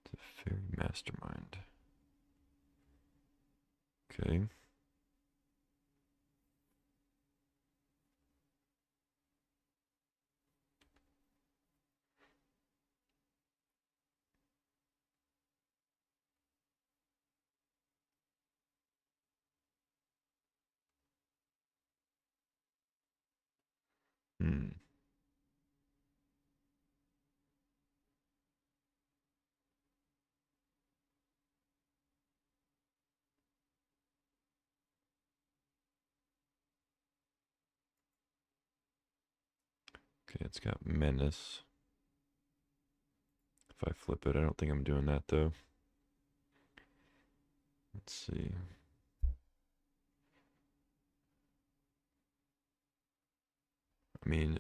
It's a Fairy Mastermind. Okay. Hmm. Okay, it's got Menace. If I flip it, I don't think I'm doing that though. Let's see. I mean,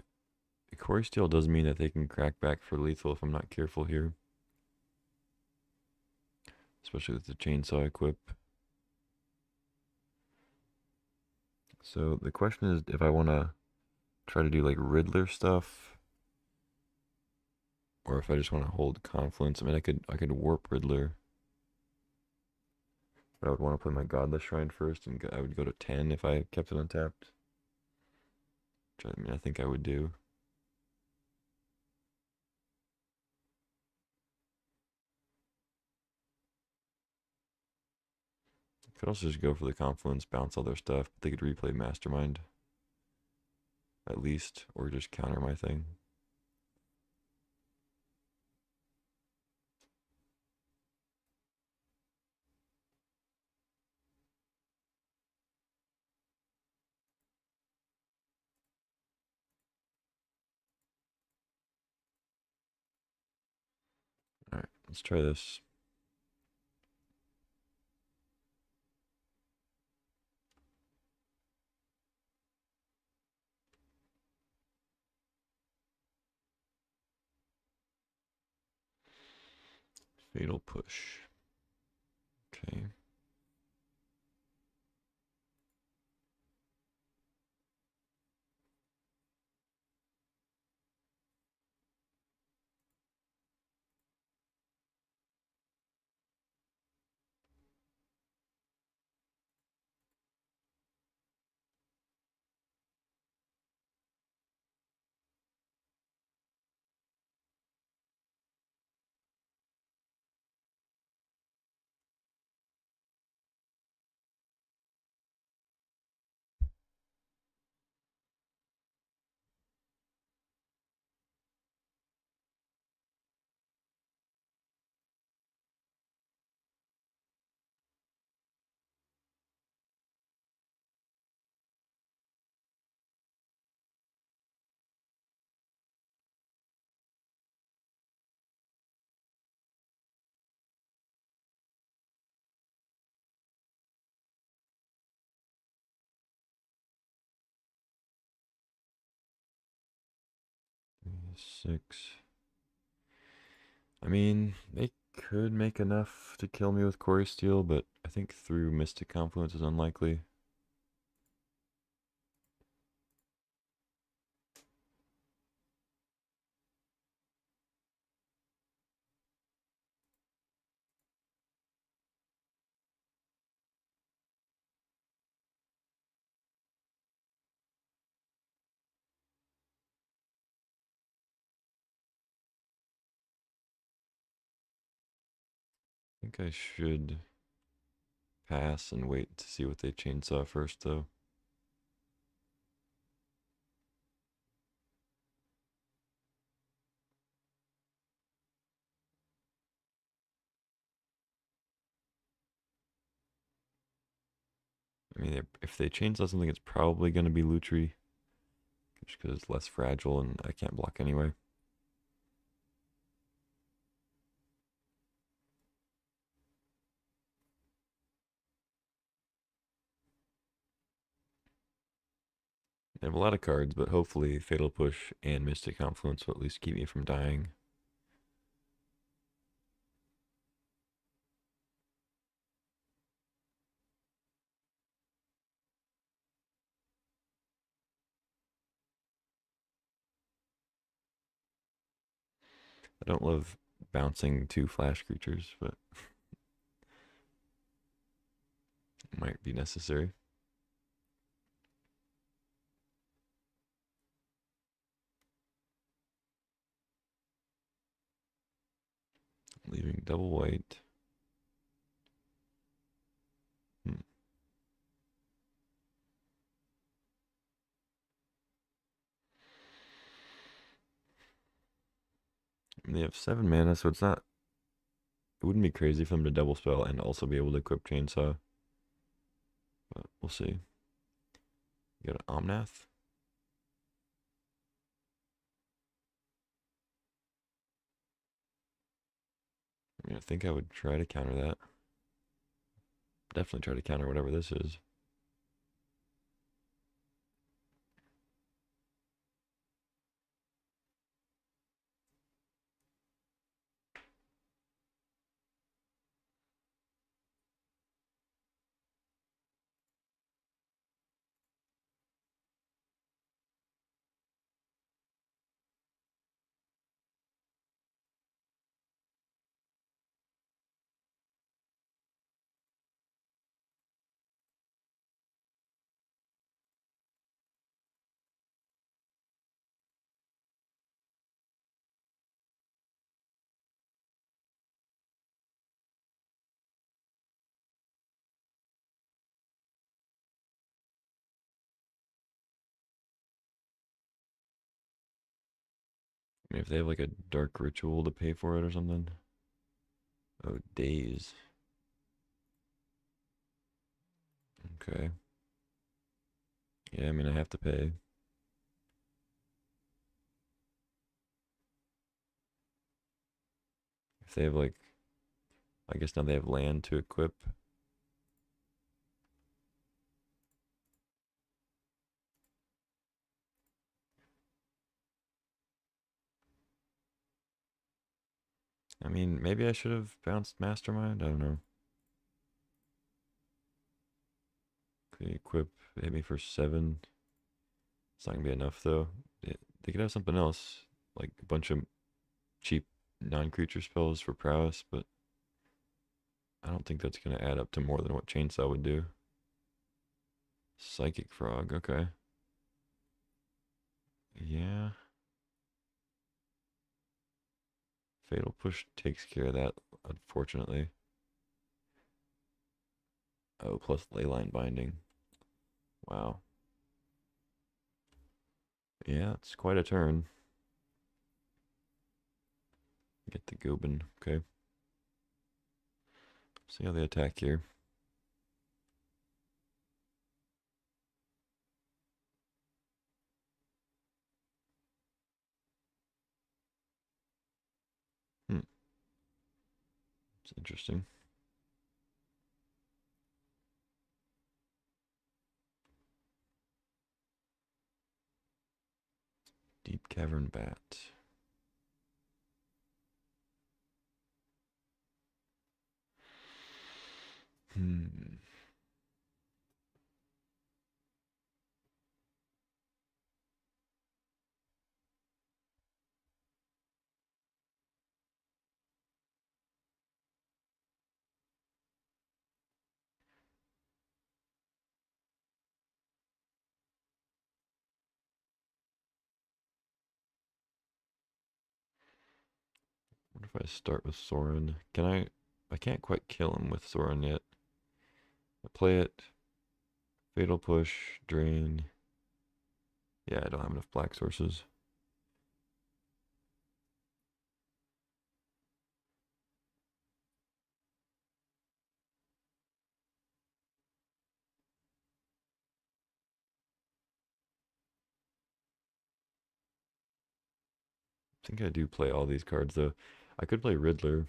Core Steel does mean that they can crack back for lethal if I'm not careful here. Especially with the chainsaw equip. So the question is if I want to try to do like Riddler stuff, or if I just want to hold Confluence. I mean, I could warp Riddler, but I would want to play my Godless Shrine first, and I would go to 10 if I kept it untapped. Which I mean, I think I would do. Could also just go for the Confluence, bounce all their stuff, but they could replay Mastermind at least, or just counter my thing. Alright, let's try this. Fatal Push. Okay. Six. I mean, they could make enough to kill me with Core Steel, but I think through Mystic Confluence is unlikely. I think I should pass and wait to see what they chainsaw first, though. I mean, if they chainsaw something, it's probably going to be Lutri, just because it's less fragile and I can't block anyway. They have a lot of cards, but hopefully Fatal Push and Mystic Confluence will at least keep me from dying. I don't love bouncing two flash creatures, but it might be necessary. Leaving double white. They have 7 mana, so it's not. It wouldn't be crazy for them to double spell and also be able to equip Chainsaw. But we'll see. You got an Omnath. mean, I think I would try to counter that. Definitely try to counter whatever this is. I mean, if they have like a dark ritual to pay for it or something. Oh, days. Okay. Yeah, I mean, I have to pay. If they have like, I guess now they have land to equip. I mean, maybe I should have bounced Mastermind. I don't know. Could equip, hit me for 7. It's not gonna be enough though. They could have something else, like a bunch of cheap non-creature spells for prowess, but I don't think that's gonna add up to more than what Chainsaw would do. Psychic Frog, okay. Yeah. Fatal Push takes care of that, unfortunately. Oh, plus Leyline Binding. Wow. Yeah, it's quite a turn. Get the Gobin, okay. See how they attack here. Hmm, it's interesting. Deep Cavern Bat. Hmm. What if I start with Sorin? Can I? I can't quite kill him with Sorin yet. I play it. Fatal Push, Drain. Yeah, I don't have enough black sources. I think I do play all these cards though. I could play Riddler.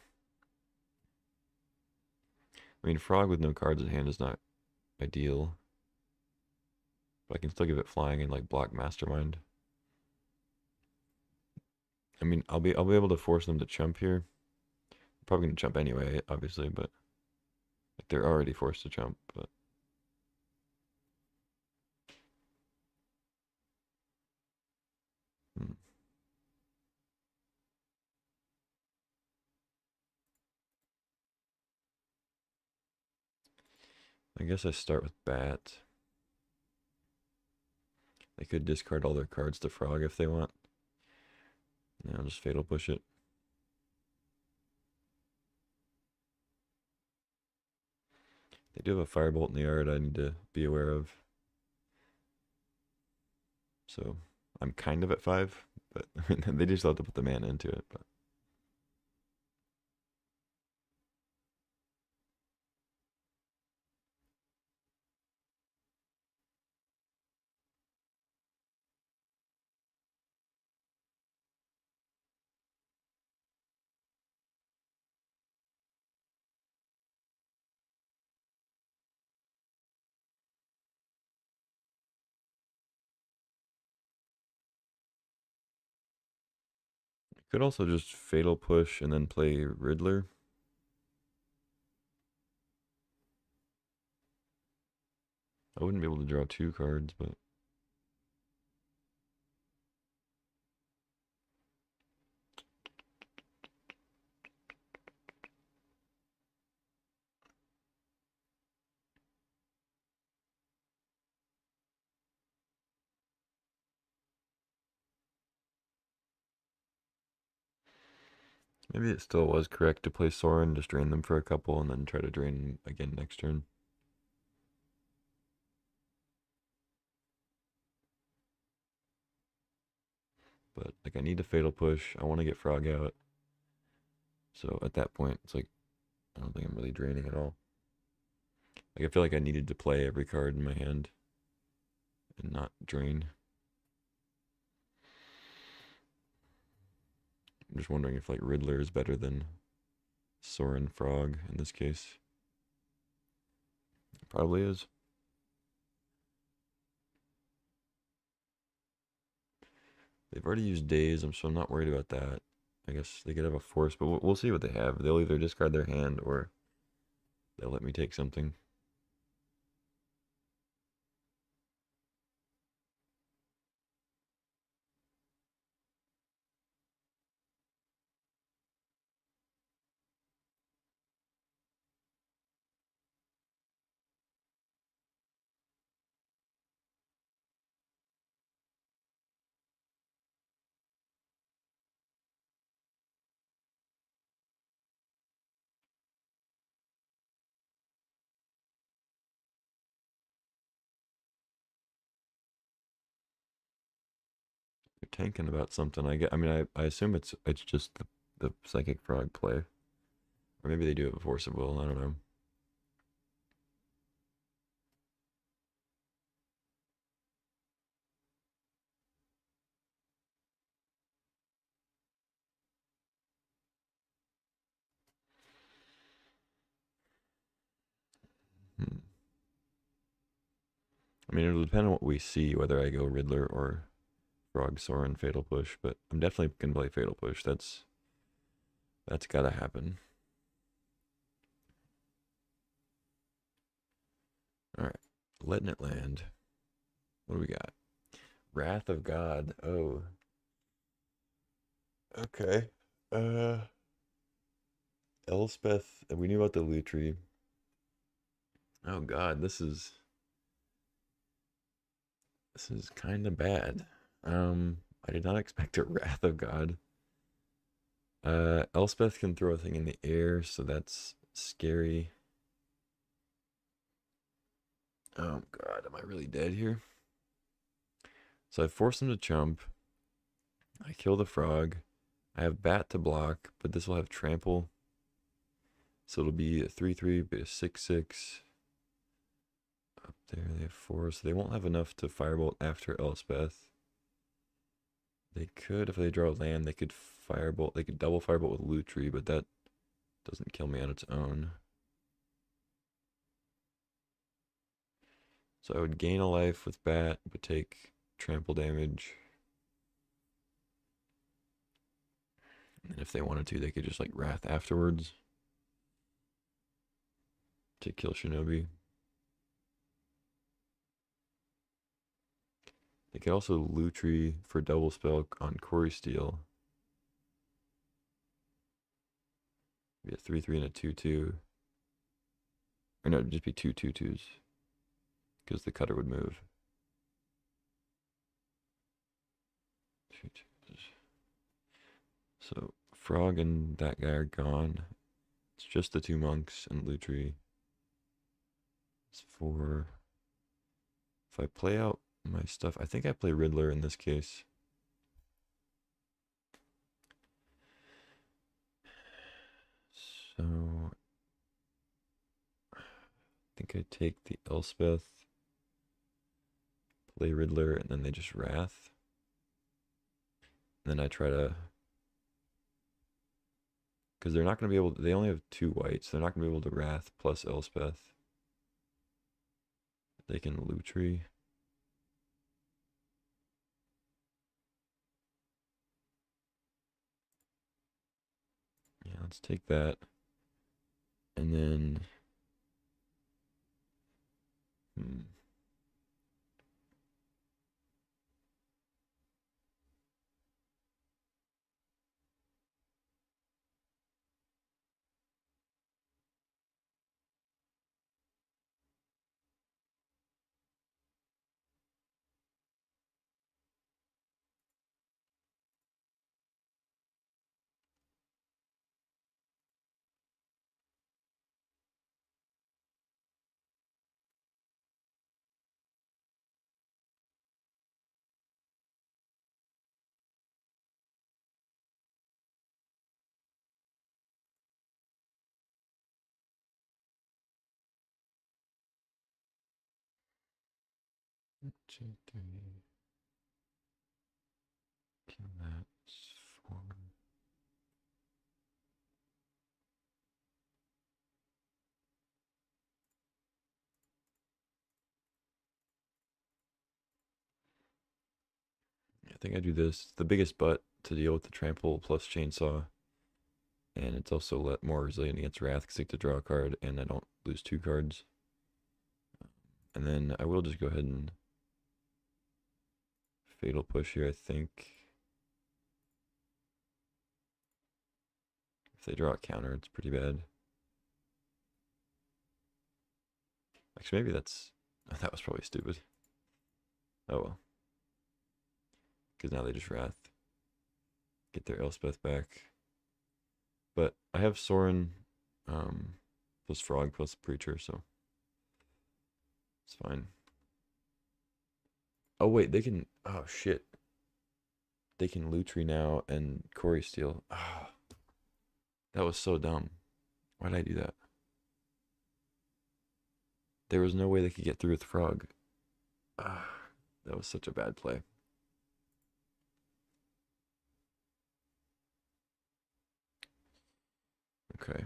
I mean, Frog with no cards in hand is not ideal, but I can still give it flying and like block Mastermind. I mean, I'll be able to force them to chump here. Probably gonna jump anyway, obviously, but like they're already forced to jump. But hmm. I guess I start with Bat. They could discard all their cards to Frog if they want. Yeah, I'll just Fatal Push it. They do have a Firebolt in the yard I need to be aware of. So I'm kind of at 5, but I mean, they just have to put the mana into it. But Could also just Fatal Push and then play Riddler. I wouldn't be able to draw 2 cards, but maybe it still was correct to play Sorin, just drain them for a couple, and then try to drain again next turn. But, like, I need to Fatal Push. I want to get Frog out. So, at that point, it's like, I don't think I'm really draining at all. Like, I feel like I needed to play every card in my hand and not drain. I'm just wondering if, like, Riddler is better than Sorin Frog in this case. Probably is. They've already used Daze, so I'm not worried about that. I guess they could have a Force, but we'll see what they have. They'll either discard their hand or they'll let me take something. They're tanking about something. I mean, I assume it's just the Psychic Frog play. Or maybe they do have a Force of Will, I don't know. Hmm. I mean, it'll depend on what we see, whether I go Riddler or Frog Sorin Fatal Push, but I'm definitely gonna play Fatal Push. That's gotta happen. Alright. Letting it land. What do we got? Wrath of God. Oh. Okay. Elspeth. We knew about the Lutri. Oh God, this is kind of bad. I did not expect a Wrath of God. Elspeth can throw a thing in the air, so that's scary. Oh God, am I really dead here? So I force him to chump. I kill the frog. I have bat to block, but this will have trample. So it'll be a 3/3, but a 6/6. Up there, they have 4, so they won't have enough to firebolt after Elspeth. They could, if they draw land, they could firebolt. They could double firebolt with Lutri, but that doesn't kill me on its own. So I would gain a life with bat, but take trample damage. And if they wanted to, they could just like Wrath afterwards to kill Shinobi. They could also Lutri for double spell on Corey Steel. Be a 3/3 and a 2/2. Or no, it'd just be 2/2/2s. Because the cutter would move. 2/2s. So Frog and that guy are gone. It's just the 2 monks and Lutri. It's 4. If I play out my stuff, I think I play Riddler in this case. So I think I take the Elspeth, play Riddler, and then they just Wrath. And then I try to, because they're not going to be able to, they only have 2 whites. They're not going to be able to Wrath plus Elspeth. They can Lutri. let's take that. And then... Kill that. 4. I think I do this. It's the biggest butt to deal with the trample plus chainsaw. And it's also more resilient against wrath because I get to draw a card and I don't lose 2 cards. And then I will just go ahead and fatal push here, I think. If they draw a counter, it's pretty bad. Actually, maybe that's... that was probably stupid. Oh well. Because now they just wrath. Get their Elspeth back. But I have Sorin plus Frog plus Preacher, so it's fine. Oh wait, they can... oh shit. They can Lutri now and Corey Steel. Ah, that was so dumb. Why did I do that? There was no way they could get through with Frog. Ah, that was such a bad play. Okay.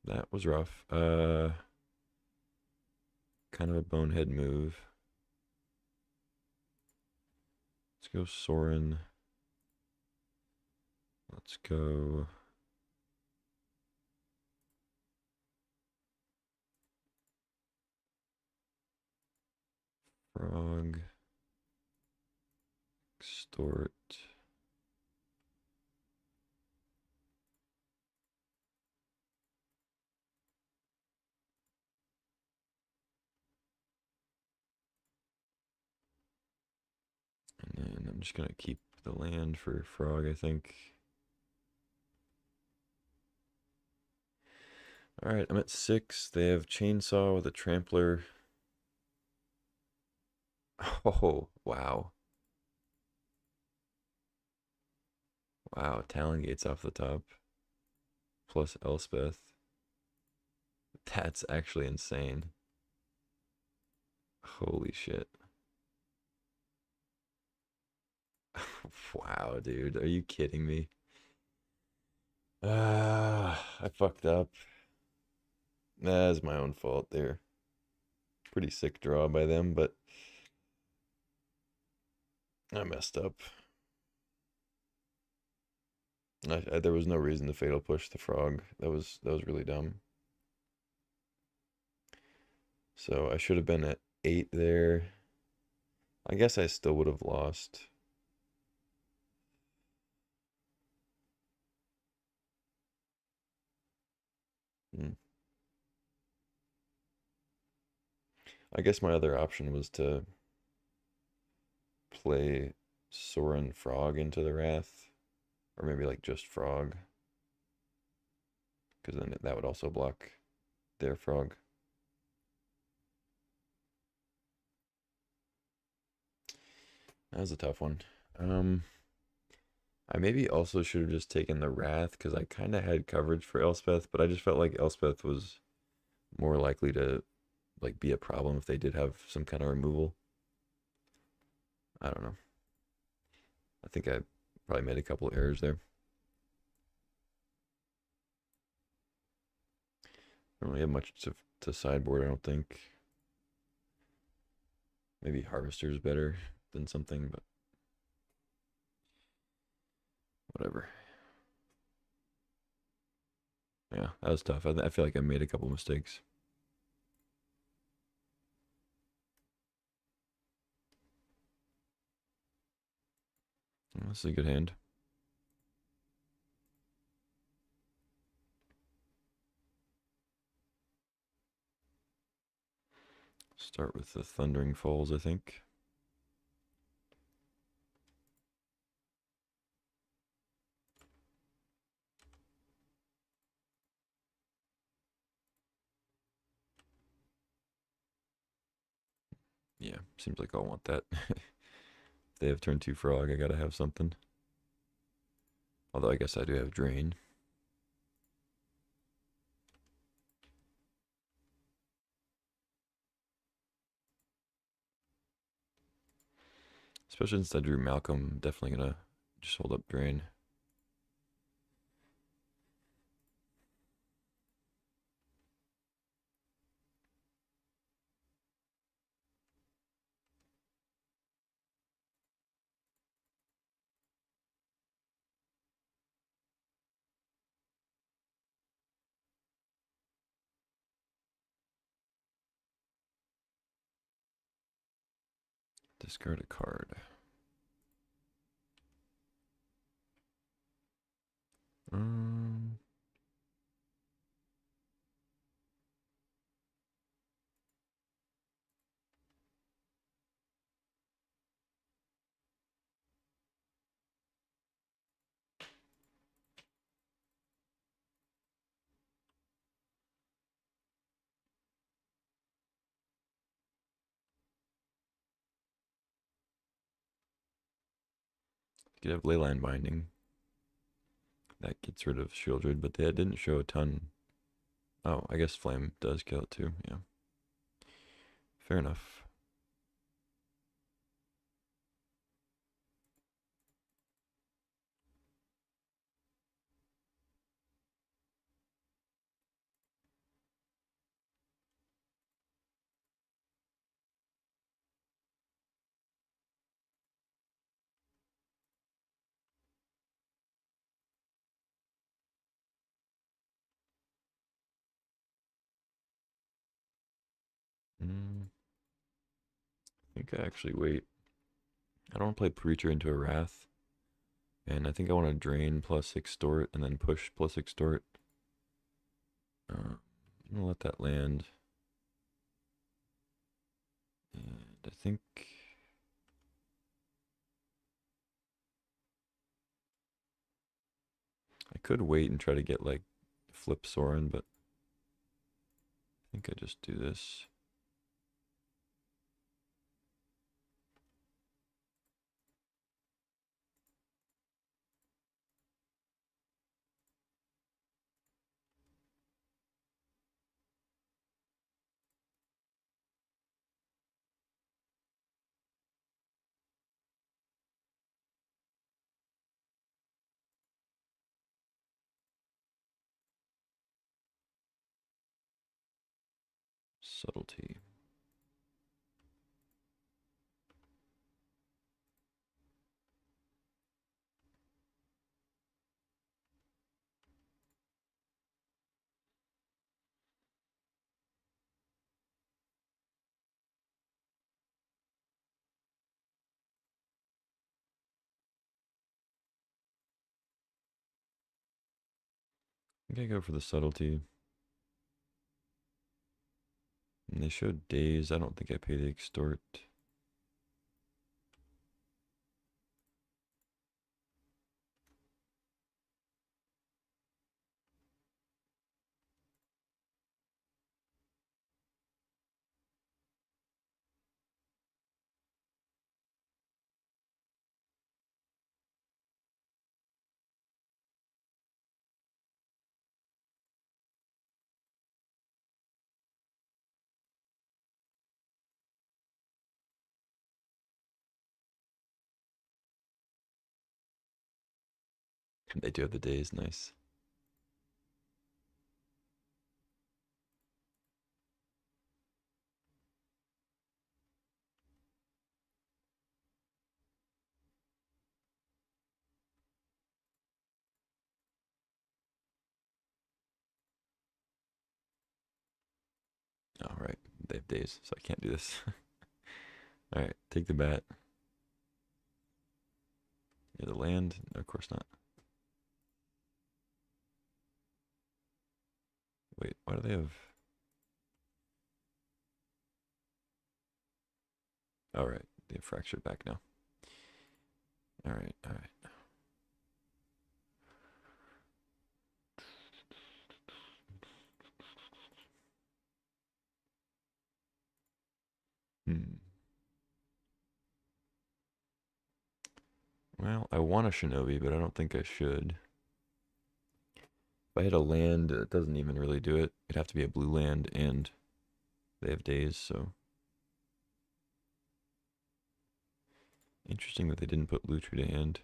That was rough. Kind of a bonehead move. Let's go Sorin. Let's go... Frog. Extort. And then I'm just going to keep the land for Frog, I think. Alright, I'm at 6. They have Chainsaw with a Trampler. Oh, wow. Wow, Talongate's off the top. Plus Elspeth. That's actually insane. Holy shit. Wow, dude. Are you kidding me? I fucked up. That's my own fault there. Pretty sick draw by them, but I messed up. There was no reason to fatal push the Frog. That was really dumb. So I should have been at 8 there. I guess I still would have lost. I guess my other option was to play Sorin Frog into the Wrath. Or maybe like just Frog. Because then that would also block their Frog. That was a tough one. I maybe also should have just taken the Wrath because I kind of had coverage for Elspeth, but I just felt like Elspeth was more likely to like be a problem if they did have some kind of removal. I don't know. I think I probably made a couple of errors there. I don't really have much to sideboard, I don't think. Maybe Harvester is better than something, but whatever. Yeah, that was tough. I feel like I made a couple mistakes. Oh, this is a good hand. Start with the Thundering Falls, I think. Yeah, seems like I'll want that. If they have turn 2 Frog, I gotta have something. Although I guess I do have Drain. Especially since I drew Malcolm, definitely gonna just hold up Drain. Discard a card. Um, you could have Leyline Binding. That gets rid of Shieldred, but that didn't show a ton. Oh, I guess Flame does kill it too. Yeah. Fair enough. I think I actually wait. I don't want to play Preacher into a Wrath. And I think I want to drain plus extort and then push plus extort. I'm gonna let that land. And I think I could wait and try to get like flip Sorin, but I think I just do this. Subtlety. I think I go for the subtlety. And they showed days. I don't think I pay the extort. They do have the days. Nice. Oh, right. They have days, so I can't do this. Alright, take the bat. Yeah, the land? No, of course not. Wait, why do they have... Alright, they have fractured back now. Alright, alright. Well, I want a shinobi, but I don't think I should. If I had a land, it doesn't even really do it. It'd have to be a blue land, and they have days, so... Interesting that they didn't put Lutri to hand.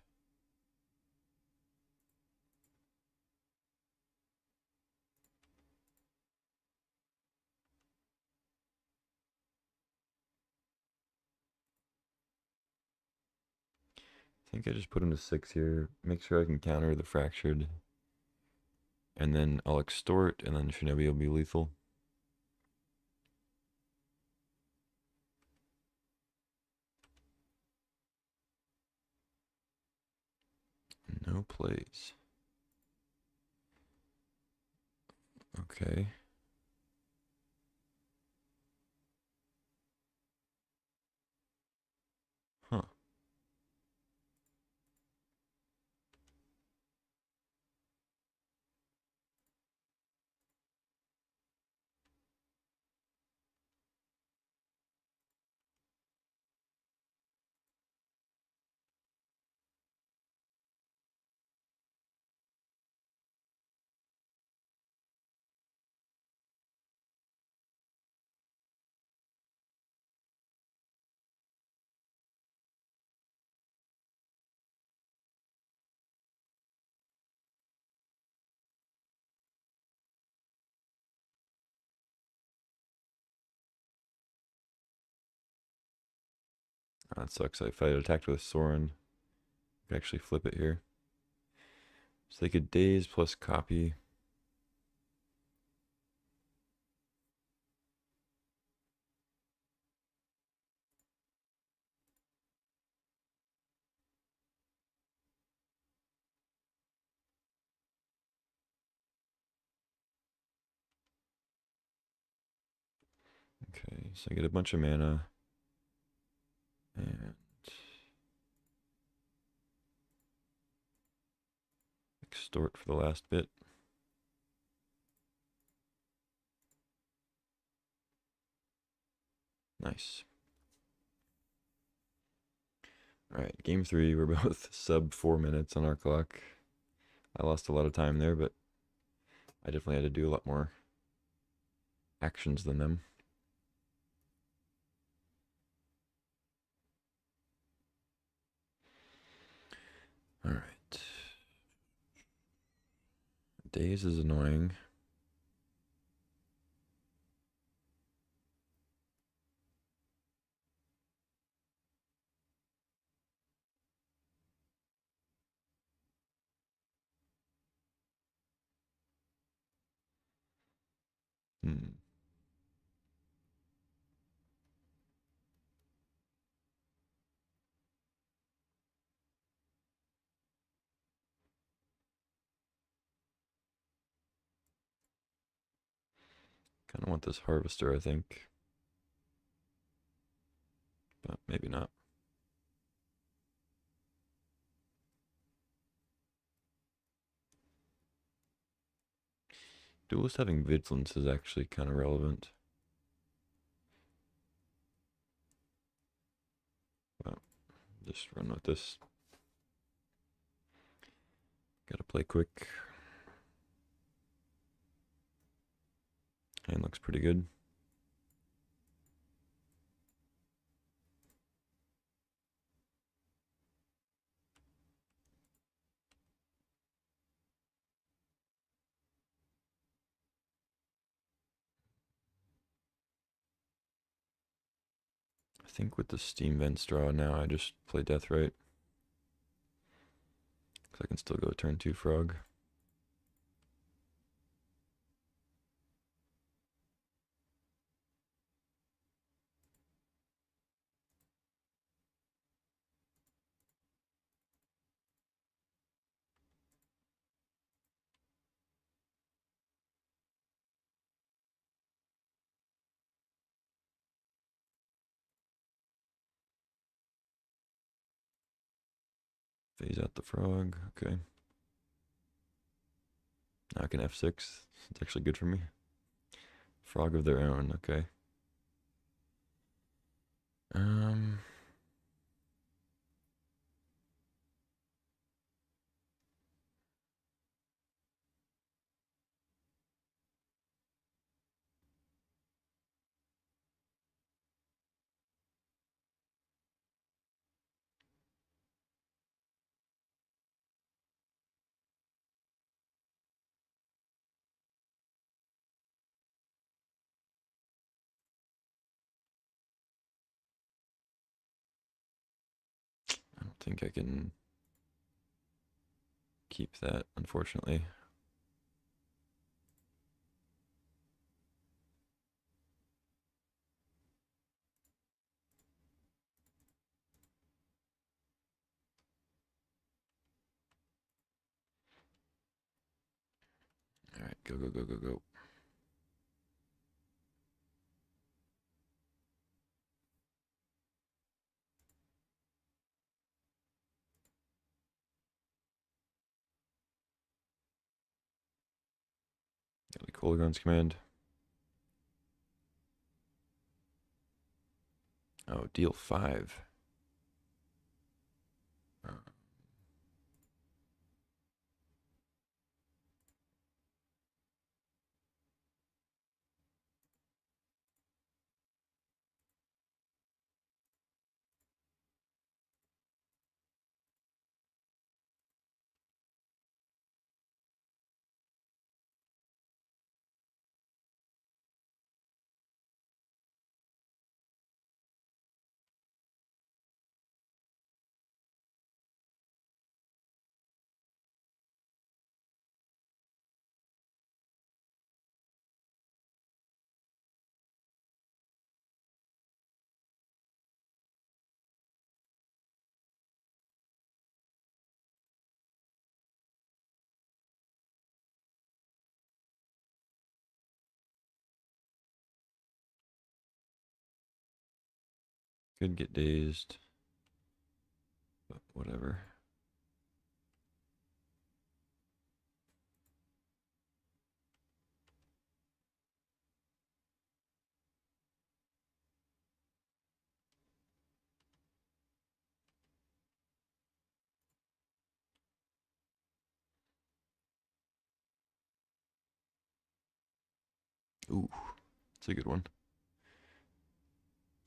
I think I just put him to 6 here. Make sure I can counter the fractured. And then I'll extort, and then shinobi will be lethal. No plays. Okay. Huh. That sucks. If I had attacked with Soren, I could actually flip it here. So they could daze plus copy. Okay, so I get a bunch of mana. And extort for the last bit. Nice. Alright, game 3. We're both sub 4 minutes on our clock. I lost a lot of time there, but I definitely had to do a lot more actions than them. Alright. Daze is annoying. Hmm. Kind of want this harvester, I think. But maybe not. Duelist having vigilance is actually kind of relevant. Well, just run with this. Gotta play quick. Hand looks pretty good. I think with the Steam Vents draw now, I just play Deathrite. Because I can still go turn 2 Frog. Phase out the frog. Okay. Now I can F6. It's actually good for me. Frog of their own. Okay. Um. I don't think I can keep that, unfortunately. All right, go, go, go, go, go. Kolaghan's command. Oh, deal 5. Uh, could get dazed, but whatever. Ooh, it's a good one.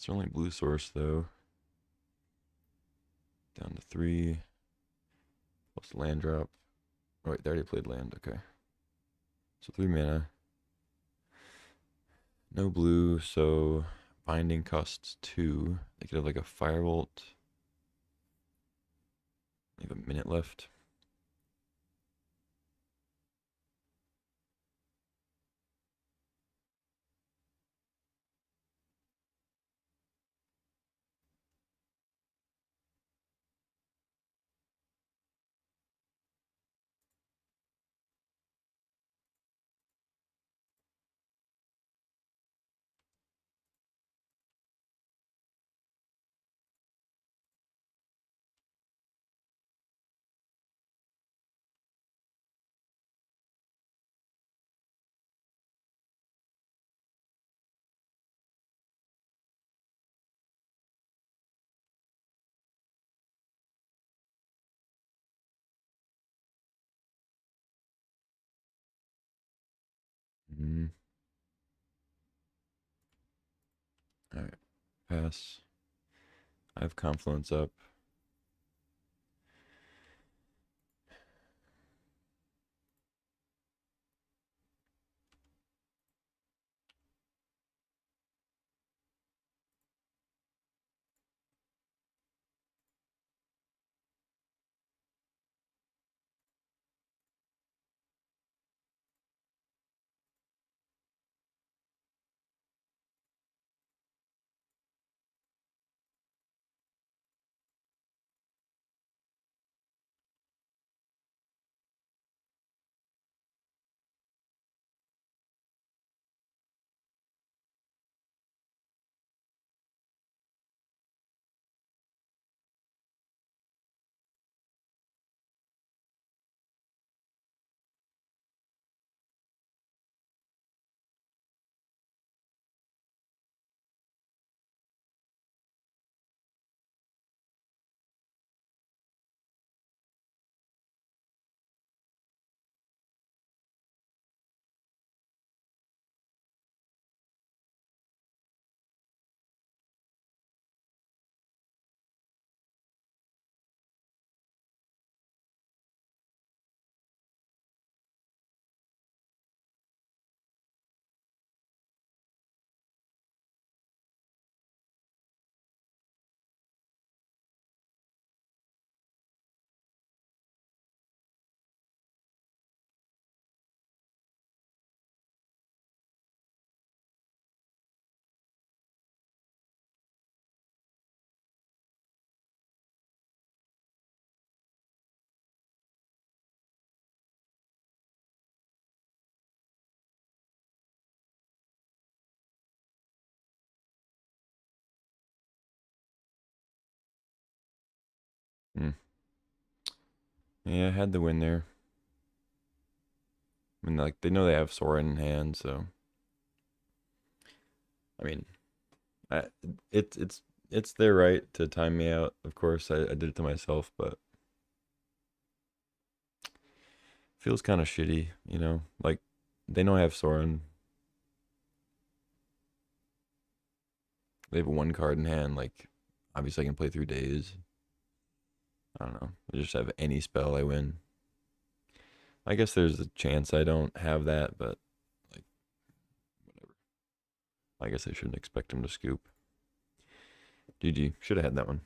It's only blue source, though. Down to 3. Plus land drop. Oh, wait, they already played land. Okay. So 3 mana. No blue, so binding costs 2. They could have like a firebolt. We have a minute left. Mm. All right, pass. I have confluence up. Hmm. Yeah, I had the win there. I mean, like they know they have Sora in hand, so I mean, I, it's their right to time me out. Of course, I did it to myself, but feels kind of shitty, you know. Like they know I have Soren. They have one card in hand. Like obviously, I can play through days. I don't know. I just have any spell I win. I guess there's a chance I don't have that, but like whatever. I guess I shouldn't expect him to scoop. GG. Should have had that one.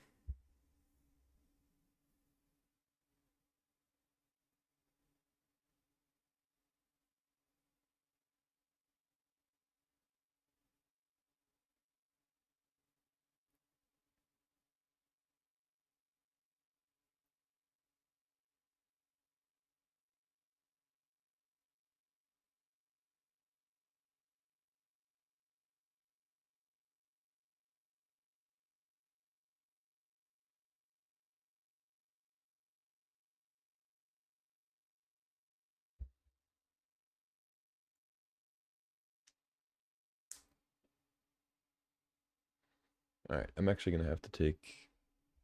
All right. I'm actually gonna have to take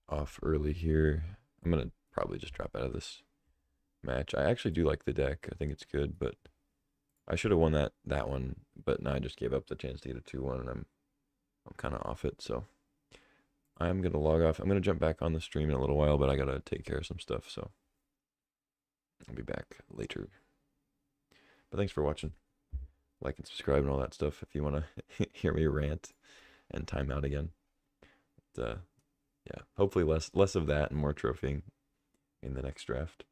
off early here. I'm gonna probably just drop out of this match. I actually do like the deck. I think it's good, but I should have won that one. But now I just gave up the chance to get a 2-1, and I'm kind of off it. So I'm gonna log off. I'm gonna jump back on the stream in a little while, but I gotta take care of some stuff. So I'll be back later. But thanks for watching. Like and subscribe and all that stuff if you wanna hear me rant and time out again. But, yeah, hopefully less of that and more trophying in the next draft.